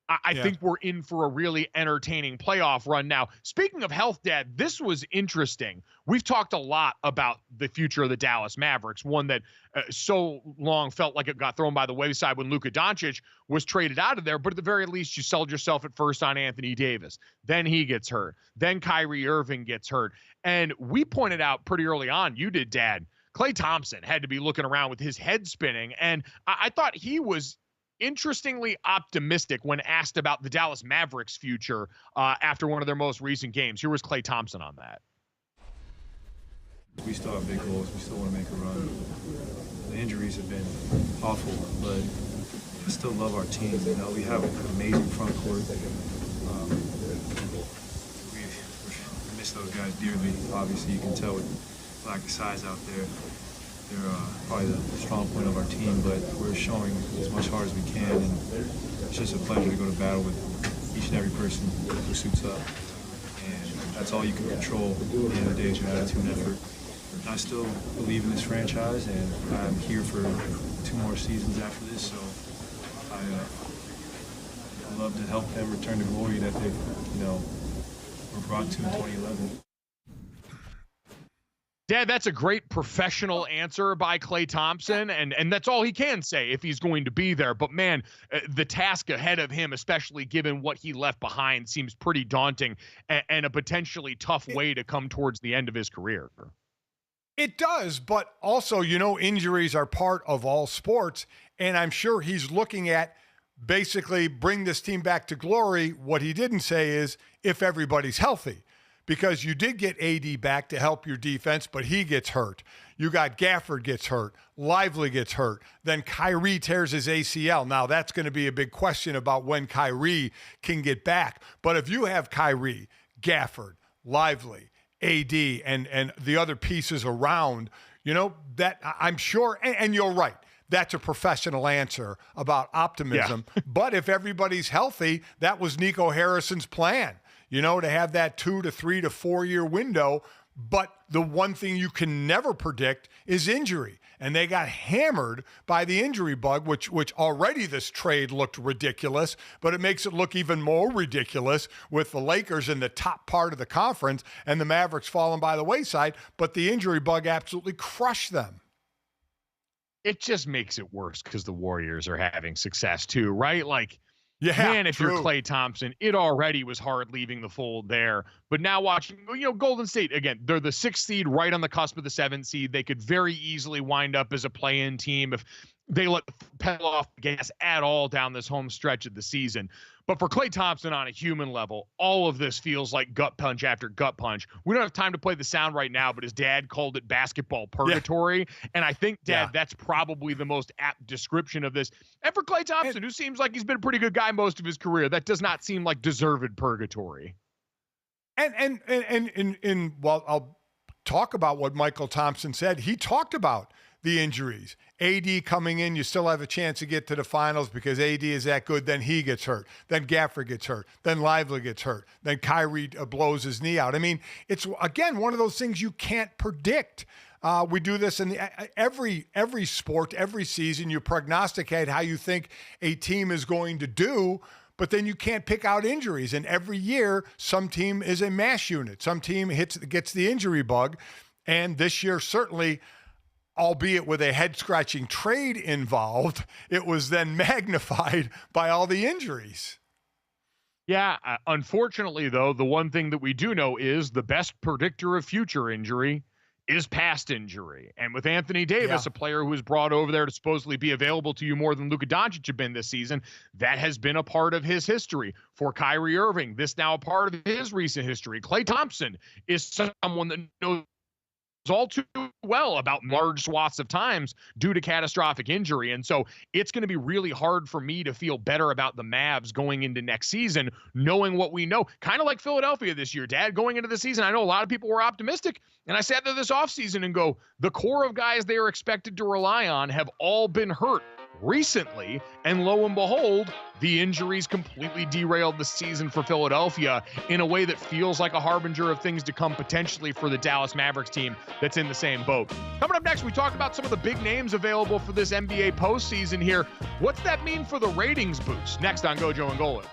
I think we're in for a really entertaining playoff run. Now, speaking of health, Dad, this was interesting. We've talked a lot about the future of the Dallas Mavericks, one that so long felt like it got thrown by the wayside when Luka Doncic was traded out of there. But at the very least, you sold yourself at first on Anthony Davis. Then he gets hurt. Then Kyrie Irving gets hurt. And we pointed out pretty early on, you did, Dad, Klay Thompson had to be looking around with his head spinning. And I thought he was interestingly optimistic when asked about the Dallas Mavericks' future after one of their most recent games. Here was Klay Thompson on that. We still have big goals. We still want to make a run. The injuries have been awful, but I still love our team. We have an amazing front court. We miss those guys dearly. Obviously, you can tell with lack of size out there. They're probably the strong point of our team, but we're showing as much heart as we can, and it's just a pleasure to go to battle with each and every person who suits up. And that's all you can control at the end of the day is your attitude and effort. And I still believe in this franchise, and I'm here for 2 more seasons after this, so I love to help them return to glory that they were brought to in 2011. Dad, that's a great professional answer by Klay Thompson, and that's all he can say if he's going to be there. But, man, the task ahead of him, especially given what he left behind, seems pretty daunting and a potentially tough way to come towards the end of his career. It does, but also, injuries are part of all sports, and I'm sure he's looking at basically bring this team back to glory. What he didn't say is if everybody's healthy. Because you did get AD back to help your defense, but he gets hurt. You got Gafford gets hurt. Lively gets hurt. Then Kyrie tears his ACL. Now, that's going to be a big question about when Kyrie can get back. But if you have Kyrie, Gafford, Lively, AD, and the other pieces around, that I'm sure, and you're right, that's a professional answer about optimism. Yeah. But if everybody's healthy, that was Nico Harrison's plan. To have that 2 to 3 to 4 year window. But the one thing you can never predict is injury. And they got hammered by the injury bug, which already this trade looked ridiculous, but it makes it look even more ridiculous with the Lakers in the top part of the conference and the Mavericks falling by the wayside. But the injury bug absolutely crushed them. It just makes it worse because the Warriors are having success too, right? Like, yeah, man, if you're Klay Thompson, it already was hard leaving the fold there. But now watching, Golden State, again, they're the 6th seed right on the cusp of the 7th seed. They could very easily wind up as a play-in team they let pedal off the gas at all down this home stretch of the season. But for Klay Thompson on a human level, all of this feels like gut punch after gut punch. We don't have time to play the sound right now, but his dad called it basketball purgatory. Yeah. And I think, Dad, that's probably the most apt description of this. And for Klay Thompson, who seems like he's been a pretty good guy most of his career, that does not seem like deserved purgatory. And well, I'll talk about what Michael Thompson said. He talked about the injuries. AD coming in, you still have a chance to get to the finals because AD is that good. Then he gets hurt. Then Gafford gets hurt. Then Lively gets hurt. Then Kyrie blows his knee out. I mean, it's, again, one of those things you can't predict. We do this in every sport, every season. You prognosticate how you think a team is going to do, but then you can't pick out injuries. And every year, some team is a mash unit. Some team gets the injury bug. And this year, certainly, albeit with a head-scratching trade involved, it was then magnified by all the injuries. Yeah, unfortunately, though, the one thing that we do know is the best predictor of future injury is past injury. And with Anthony Davis, a player who was brought over there to supposedly be available to you more than Luka Doncic had been this season, that has been a part of his history. For Kyrie Irving, this now a part of his recent history. Klay Thompson is someone that knows all too well about large swaths of times due to catastrophic injury. And so it's going to be really hard for me to feel better about the Mavs going into next season, knowing what we know, kind of like Philadelphia this year. Dad, going into the season, I know a lot of people were optimistic, and I sat there this offseason and go, the core of guys they are expected to rely on have all been hurt recently, and lo and behold, the injuries completely derailed the season for Philadelphia in a way that feels like a harbinger of things to come potentially for the Dallas Mavericks team that's in the same boat. Coming up next, we talk about some of the big names available for this NBA postseason here. What's that mean for the ratings boost? Next on Gojo and Golic.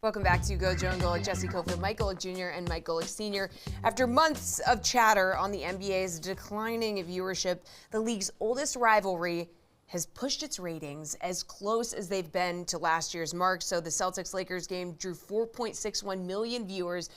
Welcome back to Gojo and Golic. Jesse Cofield, Mike Golic Jr. and Mike Golic Sr. After months of chatter on the NBA's declining viewership, the league's oldest rivalry has pushed its ratings as close as they've been to last year's mark. So the Celtics-Lakers game drew 4.61 million viewers,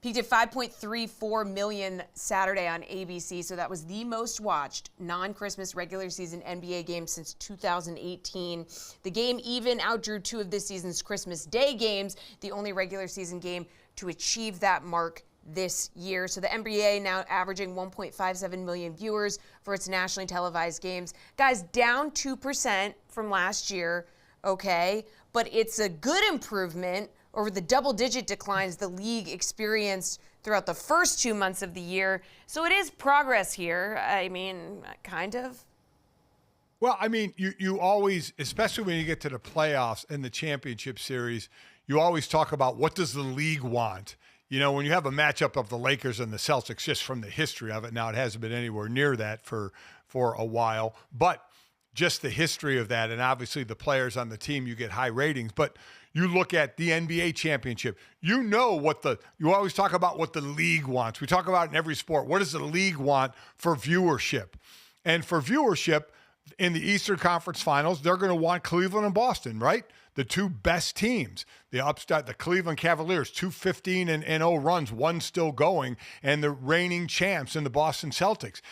peaked at 5.34 million Saturday on ABC. So that was the most watched non-Christmas regular season NBA game since 2018. The game even outdrew two of this season's Christmas Day games, the only regular season game to achieve that mark this year. So the NBA now averaging 1.57 million viewers for its nationally televised games. Guys, down 2% from last year, okay? But it's a good improvement over the double-digit declines the league experienced throughout the first 2 months of the year. So it is progress here. I mean, kind of. Well, I mean, you always, especially when you get to the playoffs and the championship series, you always talk about what does the league want? You know, when you have a matchup of the Lakers and the Celtics, just from the history of it, now it hasn't been anywhere near that for a while, but just the history of that, and obviously the players on the team, you get high ratings, but you look at the NBA championship, you know you always talk about what the league wants. We talk about it in every sport. What does the league want for viewership? And for viewership in the Eastern Conference Finals, they're going to want Cleveland and Boston, right? The two best teams. The Cleveland Cavaliers, 2-15-0 runs, one still going, and the reigning champs in the Boston Celtics.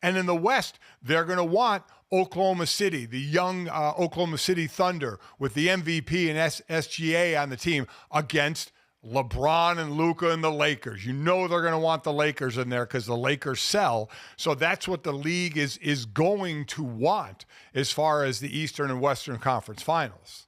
And in the West, they're going to want Oklahoma City, the young Oklahoma City Thunder with the MVP and SGA on the team against LeBron and Luka and the Lakers. You know they're going to want the Lakers in there because the Lakers sell. So that's what the league is going to want as far as the Eastern and Western Conference Finals.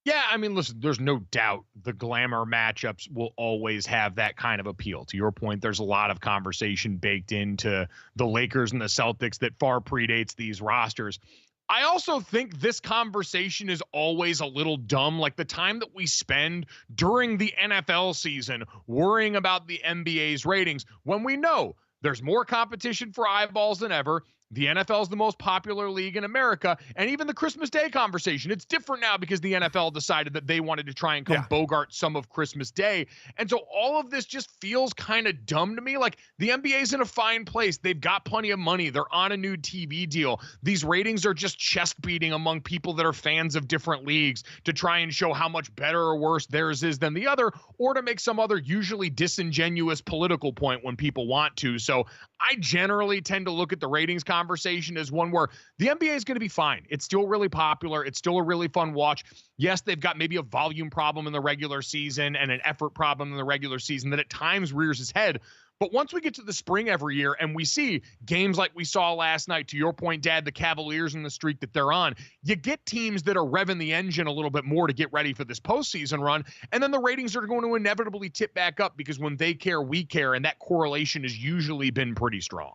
Yeah, I mean, listen, there's no doubt the glamour matchups will always have that kind of appeal. To your point, there's a lot of conversation baked into the Lakers and the Celtics that far predates these rosters. I also think this conversation is always a little dumb, like the time that we spend during the NFL season worrying about the NBA's ratings when we know there's more competition for eyeballs than ever. The NFL is the most popular league in America, and even the Christmas Day conversation, it's different now because the NFL decided that they wanted to try and come bogart some of Christmas Day. And so all of this just feels kind of dumb to me. Like the NBA's in a fine place. They've got plenty of money. They're on a new TV deal. These ratings are just chest beating among people that are fans of different leagues to try and show how much better or worse theirs is than the other, or to make some other usually disingenuous political point when people want to. So I generally tend to look at the ratings conversation as one where the NBA is going to be fine. It's still really popular. It's still a really fun watch. Yes, they've got maybe a volume problem in the regular season and an effort problem in the regular season that at times rears its head. But once we get to the spring every year and we see games like we saw last night, to your point, Dad, the Cavaliers and the streak that they're on, you get teams that are revving the engine a little bit more to get ready for this postseason run. And then the ratings are going to inevitably tip back up because when they care, we care. And that correlation has usually been pretty strong.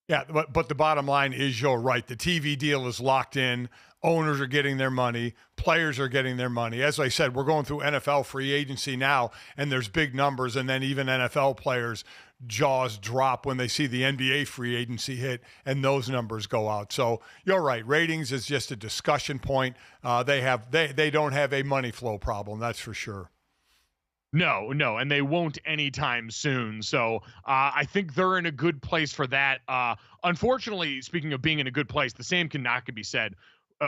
Yeah, but the bottom line is you're right. The TV deal is locked in. Owners are getting their money. Players are getting their money. As I said, we're going through NFL free agency now, and there's big numbers, and then even NFL players' jaws drop when they see the NBA free agency hit, and those numbers go out. So you're right. Ratings is just a discussion point. They don't have a money flow problem, that's for sure. No, and they won't anytime soon. So I think they're in a good place for that. Unfortunately, speaking of being in a good place, the same cannot be said.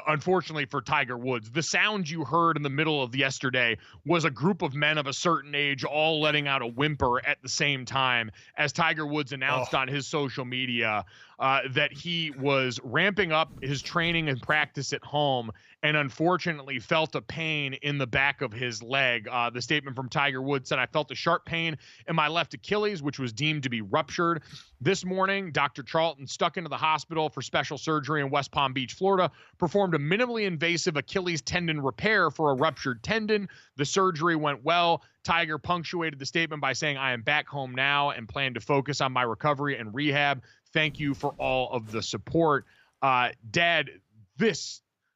Unfortunately for Tiger Woods, the sound you heard in the middle of yesterday was a group of men of a certain age all letting out a whimper at the same time as Tiger Woods announced on his social media that he was ramping up his training and practice at home and unfortunately felt a pain in the back of his leg. The statement from Tiger Woods said, "I felt a sharp pain in my left Achilles, which was deemed to be ruptured. This morning, Dr. Charlton stuck into the hospital for special surgery in West Palm Beach, Florida, performed a minimally invasive Achilles tendon repair for a ruptured tendon. The surgery went well." Tiger punctuated the statement by saying, "I am back home now and plan to focus on my recovery and rehab. Thank you for all of the support." Dad,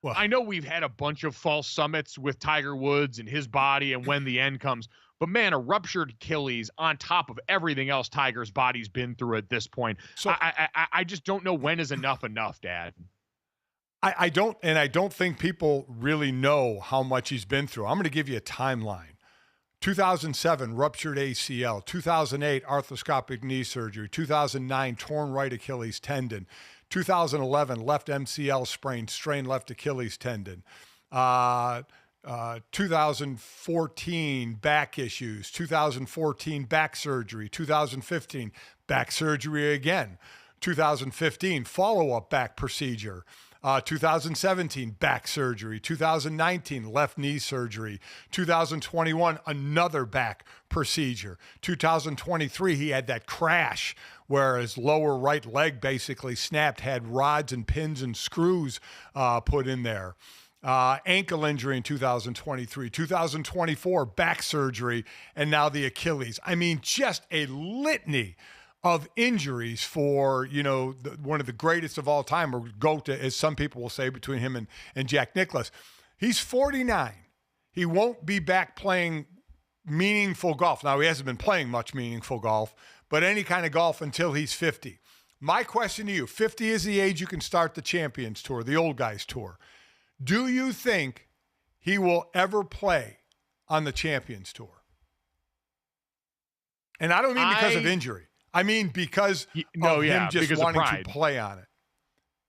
I know we've had a bunch of false summits with Tiger Woods and his body and when the end comes, but man, a ruptured Achilles on top of everything else Tiger's body's been through at this point. So I just don't know when is enough, Dad. I don't think people really know how much he's been through. I'm going to give you a timeline. 2007, ruptured ACL. 2008, arthroscopic knee surgery. 2009, torn right Achilles tendon. 2011, left MCL sprain, strained left Achilles tendon. 2014, back issues. 2014, back surgery. 2015, back surgery again. 2015, follow-up back procedure. 2017, back surgery. 2019, left knee surgery. 2021, another back procedure. 2023, he had that crash where his lower right leg basically snapped, had rods and pins and screws put in there. Ankle injury in 2023, 2024, back surgery, and now the Achilles. I mean, just a litany of injuries for, one of the greatest of all time, or GOAT, as some people will say, between him and Jack Nicklaus. He's 49. He won't be back playing meaningful golf. Now, he hasn't been playing much meaningful golf, but any kind of golf until he's 50. My question to you, 50 is the age you can start the Champions Tour, the old guys tour. Do you think he will ever play on the Champions Tour? And I don't mean because of injury. I mean because of him just wanting to play on it.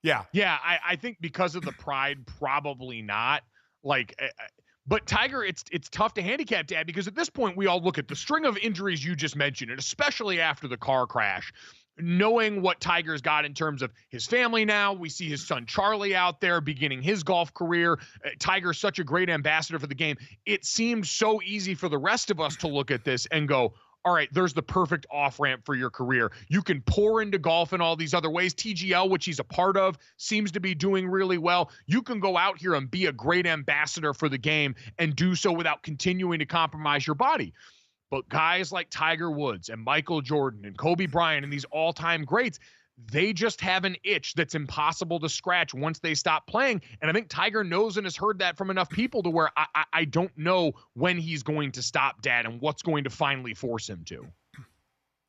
Yeah. Yeah, I think because of the pride, probably not. But Tiger, it's tough to handicap, Dad, because at this point we all look at the string of injuries you just mentioned, and especially after the car crash, knowing what Tiger's got in terms of his family now. We see his son Charlie out there beginning his golf career. Tiger's such a great ambassador for the game. It seems so easy for the rest of us to look at this and go, all right, there's the perfect off-ramp for your career. You can pour into golf in all these other ways. TGL, which he's a part of, seems to be doing really well. You can go out here and be a great ambassador for the game and do so without continuing to compromise your body. But guys like Tiger Woods and Michael Jordan and Kobe Bryant and these all-time greats, they just have an itch that's impossible to scratch once they stop playing. And I think Tiger knows and has heard that from enough people to where I don't know when he's going to stop, Dad, and what's going to finally force him to.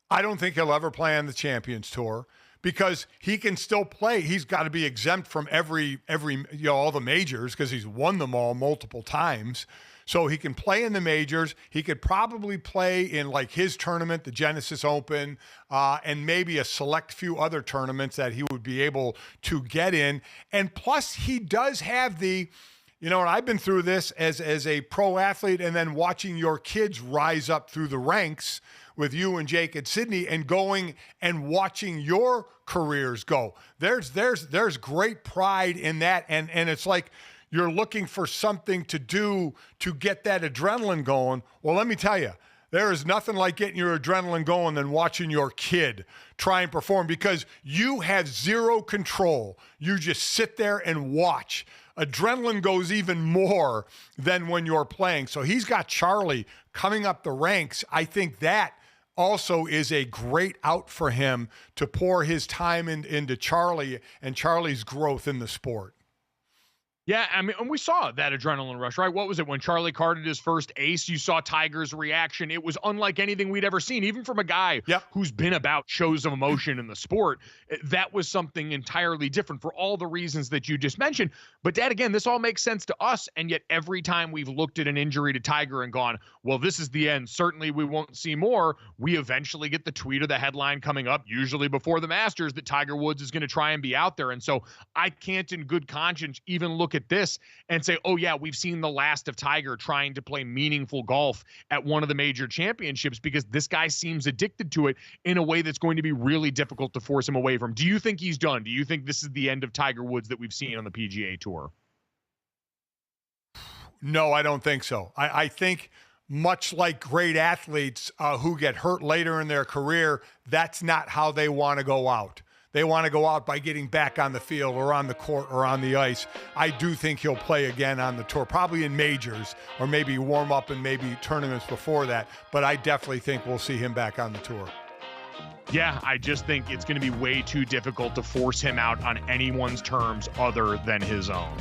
I don't think he'll ever play on the Champions Tour because he can still play. He's got to be exempt from every all the majors because he's won them all multiple times. So he can play in the majors. He could probably play in like his tournament, the Genesis Open, and maybe a select few other tournaments that he would be able to get in. And plus he does have the, and I've been through this as a pro athlete and then watching your kids rise up through the ranks with you and Jake and Sydney and going and watching your careers go. There's great pride in that. And it's like, you're looking for something to do to get that adrenaline going. Well, let me tell you, there is nothing like getting your adrenaline going than watching your kid try and perform because you have zero control. You just sit there and watch. Adrenaline goes even more than when you're playing. So he's got Charlie coming up the ranks. I think that also is a great out for him to pour his time into Charlie and Charlie's growth in the sport. Yeah, I mean, and we saw that adrenaline rush, right? What was it when Charlie carded his first ace? You saw Tiger's reaction. It was unlike anything we'd ever seen, even from a guy who's been about shows of emotion in the sport. That was something entirely different for all the reasons that you just mentioned. But Dad, again, this all makes sense to us. And yet every time we've looked at an injury to Tiger and gone, well, this is the end. Certainly we won't see more. We eventually get the tweet or the headline coming up, usually before the Masters, that Tiger Woods is going to try and be out there. And so I can't in good conscience even look at this and say, oh yeah, we've seen the last of Tiger trying to play meaningful golf at one of the major championships, because this guy seems addicted to it in a way that's going to be really difficult to force him away from. Do you think he's done? Do you think this is the end of Tiger Woods that we've seen on the PGA Tour? No, I don't think so. I think much like great athletes who get hurt later in their career, that's not how they want to go out. They want to go out by getting back on the field or on the court or on the ice. I do think he'll play again on the tour, probably in majors or maybe warm up and maybe tournaments before that. But I definitely think we'll see him back on the tour. Yeah, I just think it's going to be way too difficult to force him out on anyone's terms other than his own.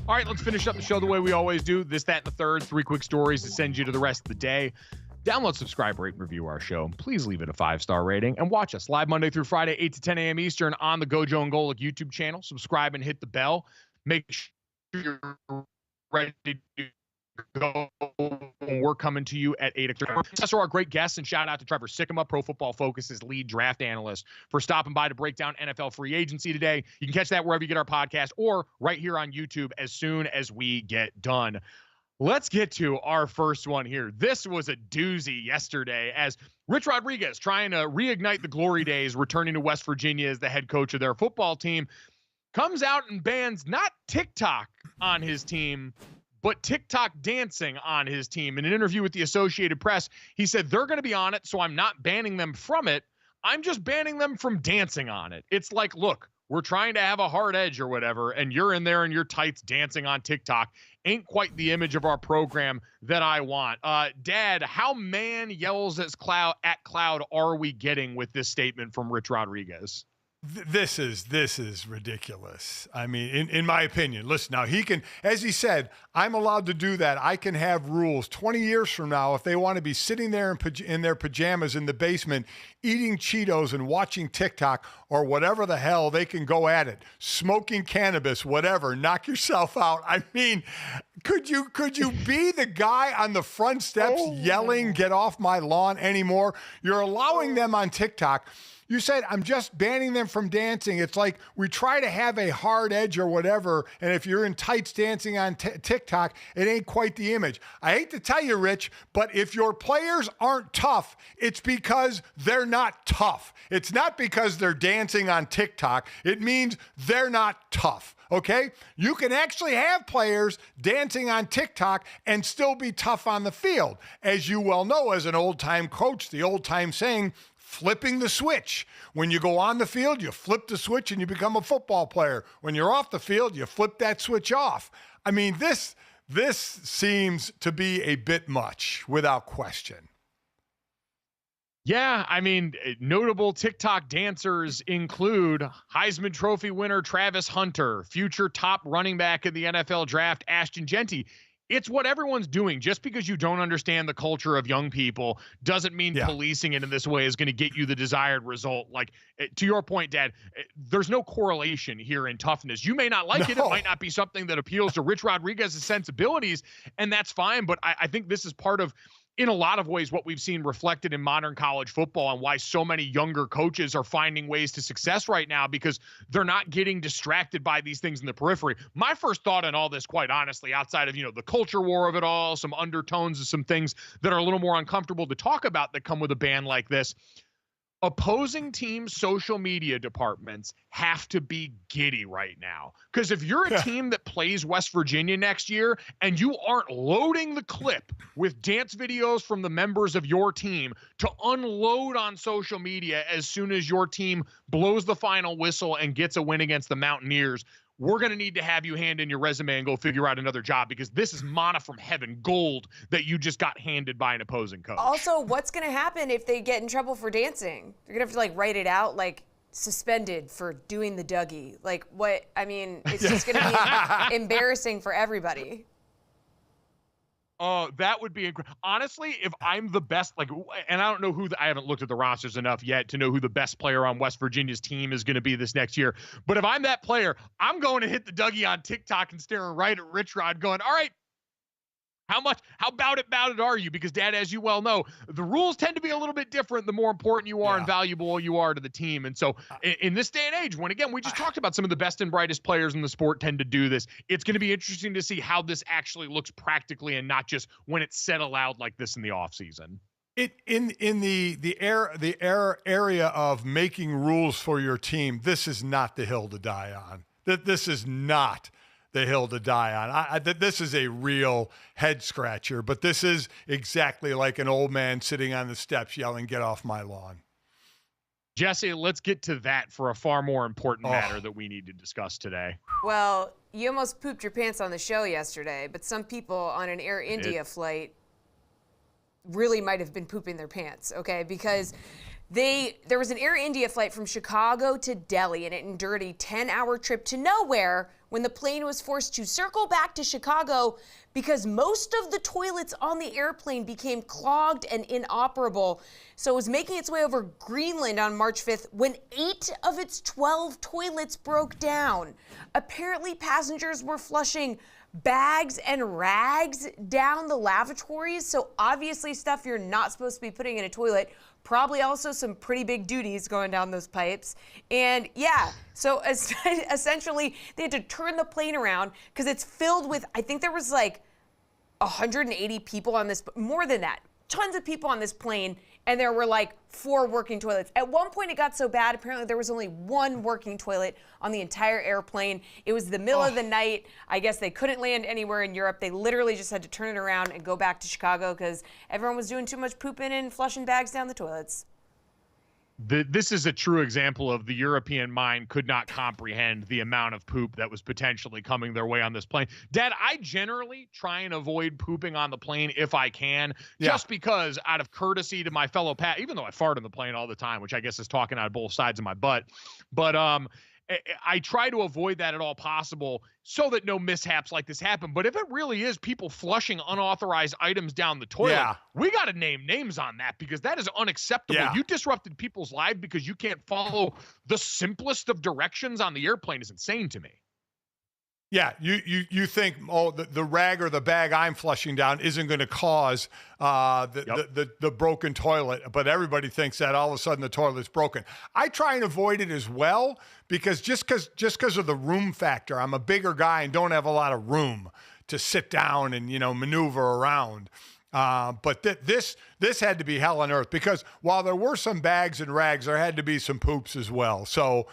All right, let's finish up the show the way we always do. This, that, and the third. 3 quick stories to send you to the rest of the day. Download, subscribe, rate, and review our show. Please leave it a 5-star rating. And watch us live Monday through Friday, 8 to 10 a.m. Eastern on the Gojo and Golic YouTube channel. Subscribe and hit the bell. Make sure you're ready to go when we're coming to you at 8 o'clock. That's our great guests, and shout out to Trevor Sikkema, Pro Football Focus's lead draft analyst, for stopping by to break down NFL free agency today. You can catch that wherever you get our podcast or right here on YouTube as soon as we get done. Let's get to our first one here. This was a doozy yesterday as Rich Rodriguez, trying to reignite the glory days, returning to West Virginia as the head coach of their football team, comes out and bans not TikTok on his team, but TikTok dancing on his team. In an interview with the Associated Press, he said, they're going to be on it, so I'm not banning them from it. I'm just banning them from dancing on it. It's like, look, we're trying to have a hard edge or whatever, and you're in there in your tights dancing on TikTok. Ain't quite the image of our program that I want. Dad, how man yells at cloud are we getting with this statement from Rich Rodriguez? This is ridiculous. I mean, in my opinion, listen, now he can, as he said, I'm allowed to do that. I can have rules 20 years from now. If they want to be sitting there in their pajamas in the basement, eating Cheetos and watching TikTok or whatever the hell, they can go at it. Smoking cannabis, whatever, knock yourself out. I mean, could you be the guy on the front steps yelling, get off my lawn anymore? You're allowing them on TikTok. You said, I'm just banning them from dancing. It's like we try to have a hard edge or whatever, and if you're in tights dancing on TikTok, it ain't quite the image. I hate to tell you, Rich, but if your players aren't tough, it's because they're not tough. It's not because they're dancing on TikTok. It means they're not tough, okay? You can actually have players dancing on TikTok and still be tough on the field. As you well know, as an old-time coach, the old-time saying, flipping the switch. When you go on the field, you flip the switch and you become a football player. When you're off the field, you flip that switch off. I mean, this seems to be a bit much, without question. Yeah, I mean, notable TikTok dancers include Heisman Trophy winner Travis Hunter, future top running back in the NFL draft Ashton Genty. It's what everyone's doing. Just because you don't understand the culture of young people doesn't mean policing it in this way is going to get you the desired result. Like, to your point, Dad, there's no correlation here in toughness. You may not like it. It might not be something that appeals to Rich Rodriguez's sensibilities, and that's fine. But I think this is part of in a lot of ways what we've seen reflected in modern college football and why so many younger coaches are finding ways to success right now, because they're not getting distracted by these things in the periphery. My first thought on all this, quite honestly, outside of, the culture war of it all, some undertones of some things that are a little more uncomfortable to talk about that come with a ban like this, opposing teams' social media departments have to be giddy right now. Because if you're a team that plays West Virginia next year and you aren't loading the clip with dance videos from the members of your team to unload on social media as soon as your team blows the final whistle and gets a win against the Mountaineers, we're going to need to have you hand in your resume and go figure out another job, because this is manna from heaven, gold that you just got handed by an opposing coach. Also, what's going to happen if they get in trouble for dancing? They're going to have to write it out suspended for doing the Dougie. It's just going to be embarrassing for everybody. Oh, that would be incredible. Honestly, if I'm the best, and I don't know I haven't looked at the rosters enough yet to know who the best player on West Virginia's team is going to be this next year. But if I'm that player, I'm going to hit the Dougie on TikTok and staring right at Rich Rod going, all right, how about it are you? Because, Dad, as you well know, the rules tend to be a little bit different the more important you are and valuable you are to the team. And so in this day and age, when, again, we just talked about some of the best and brightest players in the sport tend to do this, it's going to be interesting to see how this actually looks practically and not just when it's said aloud like this in the offseason. In the area of making rules for your team, this is not the hill to die on. This is not the hill to die on. This is a real head scratcher, but this is exactly like an old man sitting on the steps yelling, "Get off my lawn." Jesse, let's get to that for a far more important matter that we need to discuss today. Well, you almost pooped your pants on the show yesterday, but some people on an Air India flight really might have been pooping their pants, okay? Because there was an Air India flight from Chicago to Delhi, and it endured a 10-hour trip to nowhere when the plane was forced to circle back to Chicago because most of the toilets on the airplane became clogged and inoperable. So it was making its way over Greenland on March 5th when 8 of its 12 toilets broke down. Apparently, passengers were flushing bags and rags down the lavatories, so obviously stuff you're not supposed to be putting in a toilet. Probably also some pretty big duties going down those pipes. And so essentially they had to turn the plane around because it's filled with, I think there was 180 people on this, more than that, tons of people on this plane, and there were 4 working toilets. At one point it got so bad, apparently there was only 1 working toilet on the entire airplane. It was the middle of the night. I guess they couldn't land anywhere in Europe. They literally just had to turn it around and go back to Chicago because everyone was doing too much pooping and flushing bags down the toilets. This is a true example of the European mind could not comprehend the amount of poop that was potentially coming their way on this plane. Dad, I generally try and avoid pooping on the plane if I can, just because out of courtesy to my fellow even though I fart on the plane all the time, which I guess is talking out of both sides of my butt. But I try to avoid that at all possible so that no mishaps like this happen. But if it really is people flushing unauthorized items down the toilet, we got to name names on that because that is unacceptable. You disrupted people's lives because you can't follow the simplest of directions on the airplane is insane to me. Yeah, you think, the rag or the bag I'm flushing down isn't going to cause the broken toilet, but everybody thinks that all of a sudden the toilet's broken. I try and avoid it as well because just because of the room factor. I'm a bigger guy and don't have a lot of room to sit down and maneuver around. But this had to be hell on earth because while there were some bags and rags, there had to be some poops as well. So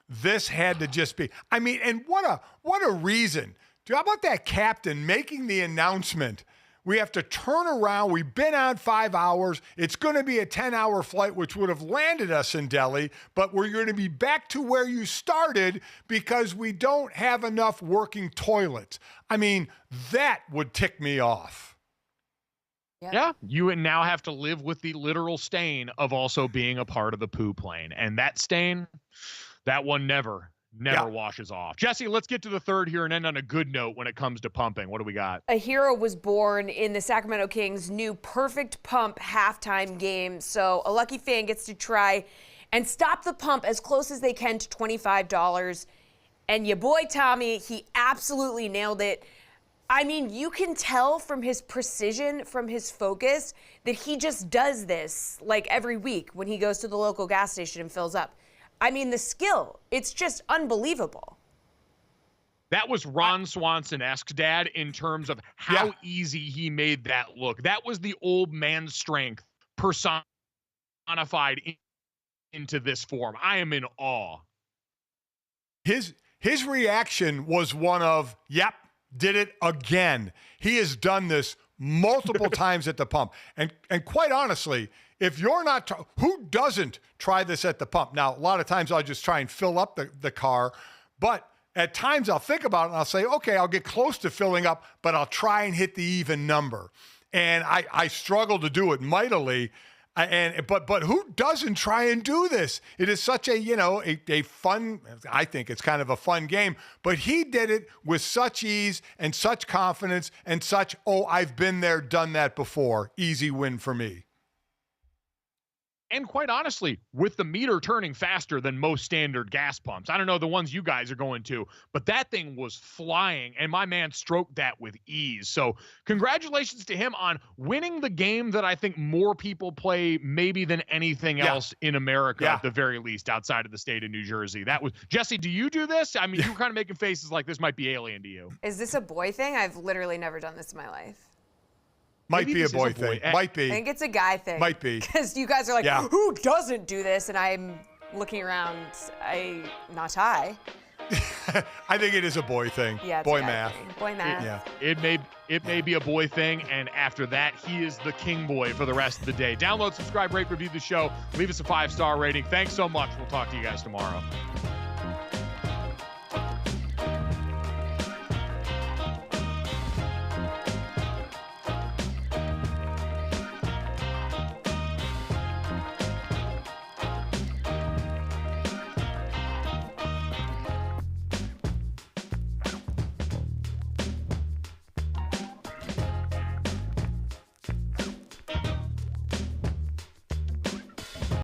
this had to just be, and what a reason. How about that captain making the announcement? We have to turn around. We've been on 5 hours. It's going to be a 10-hour flight, which would have landed us in Delhi, but we're going to be back to where you started because we don't have enough working toilets. That would tick me off. Yeah, you would now have to live with the literal stain of also being a part of the poo plane. And that stain, that one never washes off. Jesse, let's get to the third here and end on a good note when it comes to pumping. What do we got? A hero was born in the Sacramento Kings' new Perfect Pump halftime game. So a lucky fan gets to try and stop the pump as close as they can to $25. And your boy Tommy, he absolutely nailed it. I mean, you can tell from his precision, from his focus, that he just does this like every week when he goes to the local gas station and fills up. I mean, the skill, it's just unbelievable. That was Ron Swanson-esque, Dad, in terms of how easy he made that look. That was the old man strength personified into this form. I am in awe. His reaction was one of, yep, did it again. He has done this multiple times at the pump. And quite honestly, if you're not, who doesn't try this at the pump? Now, a lot of times I'll just try and fill up the car, but at times I'll think about it and I'll say, okay, I'll get close to filling up, but I'll try and hit the even number. And I struggle to do it mightily. But who doesn't try and do this? It is such a fun, I think it's kind of a fun game, but he did it with such ease and such confidence and such, I've been there, done that before. Easy win for me. And quite honestly, with the meter turning faster than most standard gas pumps, I don't know the ones you guys are going to, but that thing was flying, and my man stroked that with ease. So congratulations to him on winning the game that I think more people play maybe than anything else in America, at the very least, outside of the state of New Jersey. That was Jesse, do you do this? I mean, you were kind of making faces like this might be alien to you. Is this a boy thing? I've literally never done this in my life. Might be a boy thing. Might be. I think it's a guy thing. Might be. Because you guys are like, who doesn't do this? And I'm looking around, not I. I think it is a boy thing. Yeah, it's boy a guy math. thing. Boy math. It may be a boy thing, and after that, he is the king boy for the rest of the day. Download, subscribe, rate, review the show. Leave us a 5-star rating. Thanks so much. We'll talk to you guys tomorrow.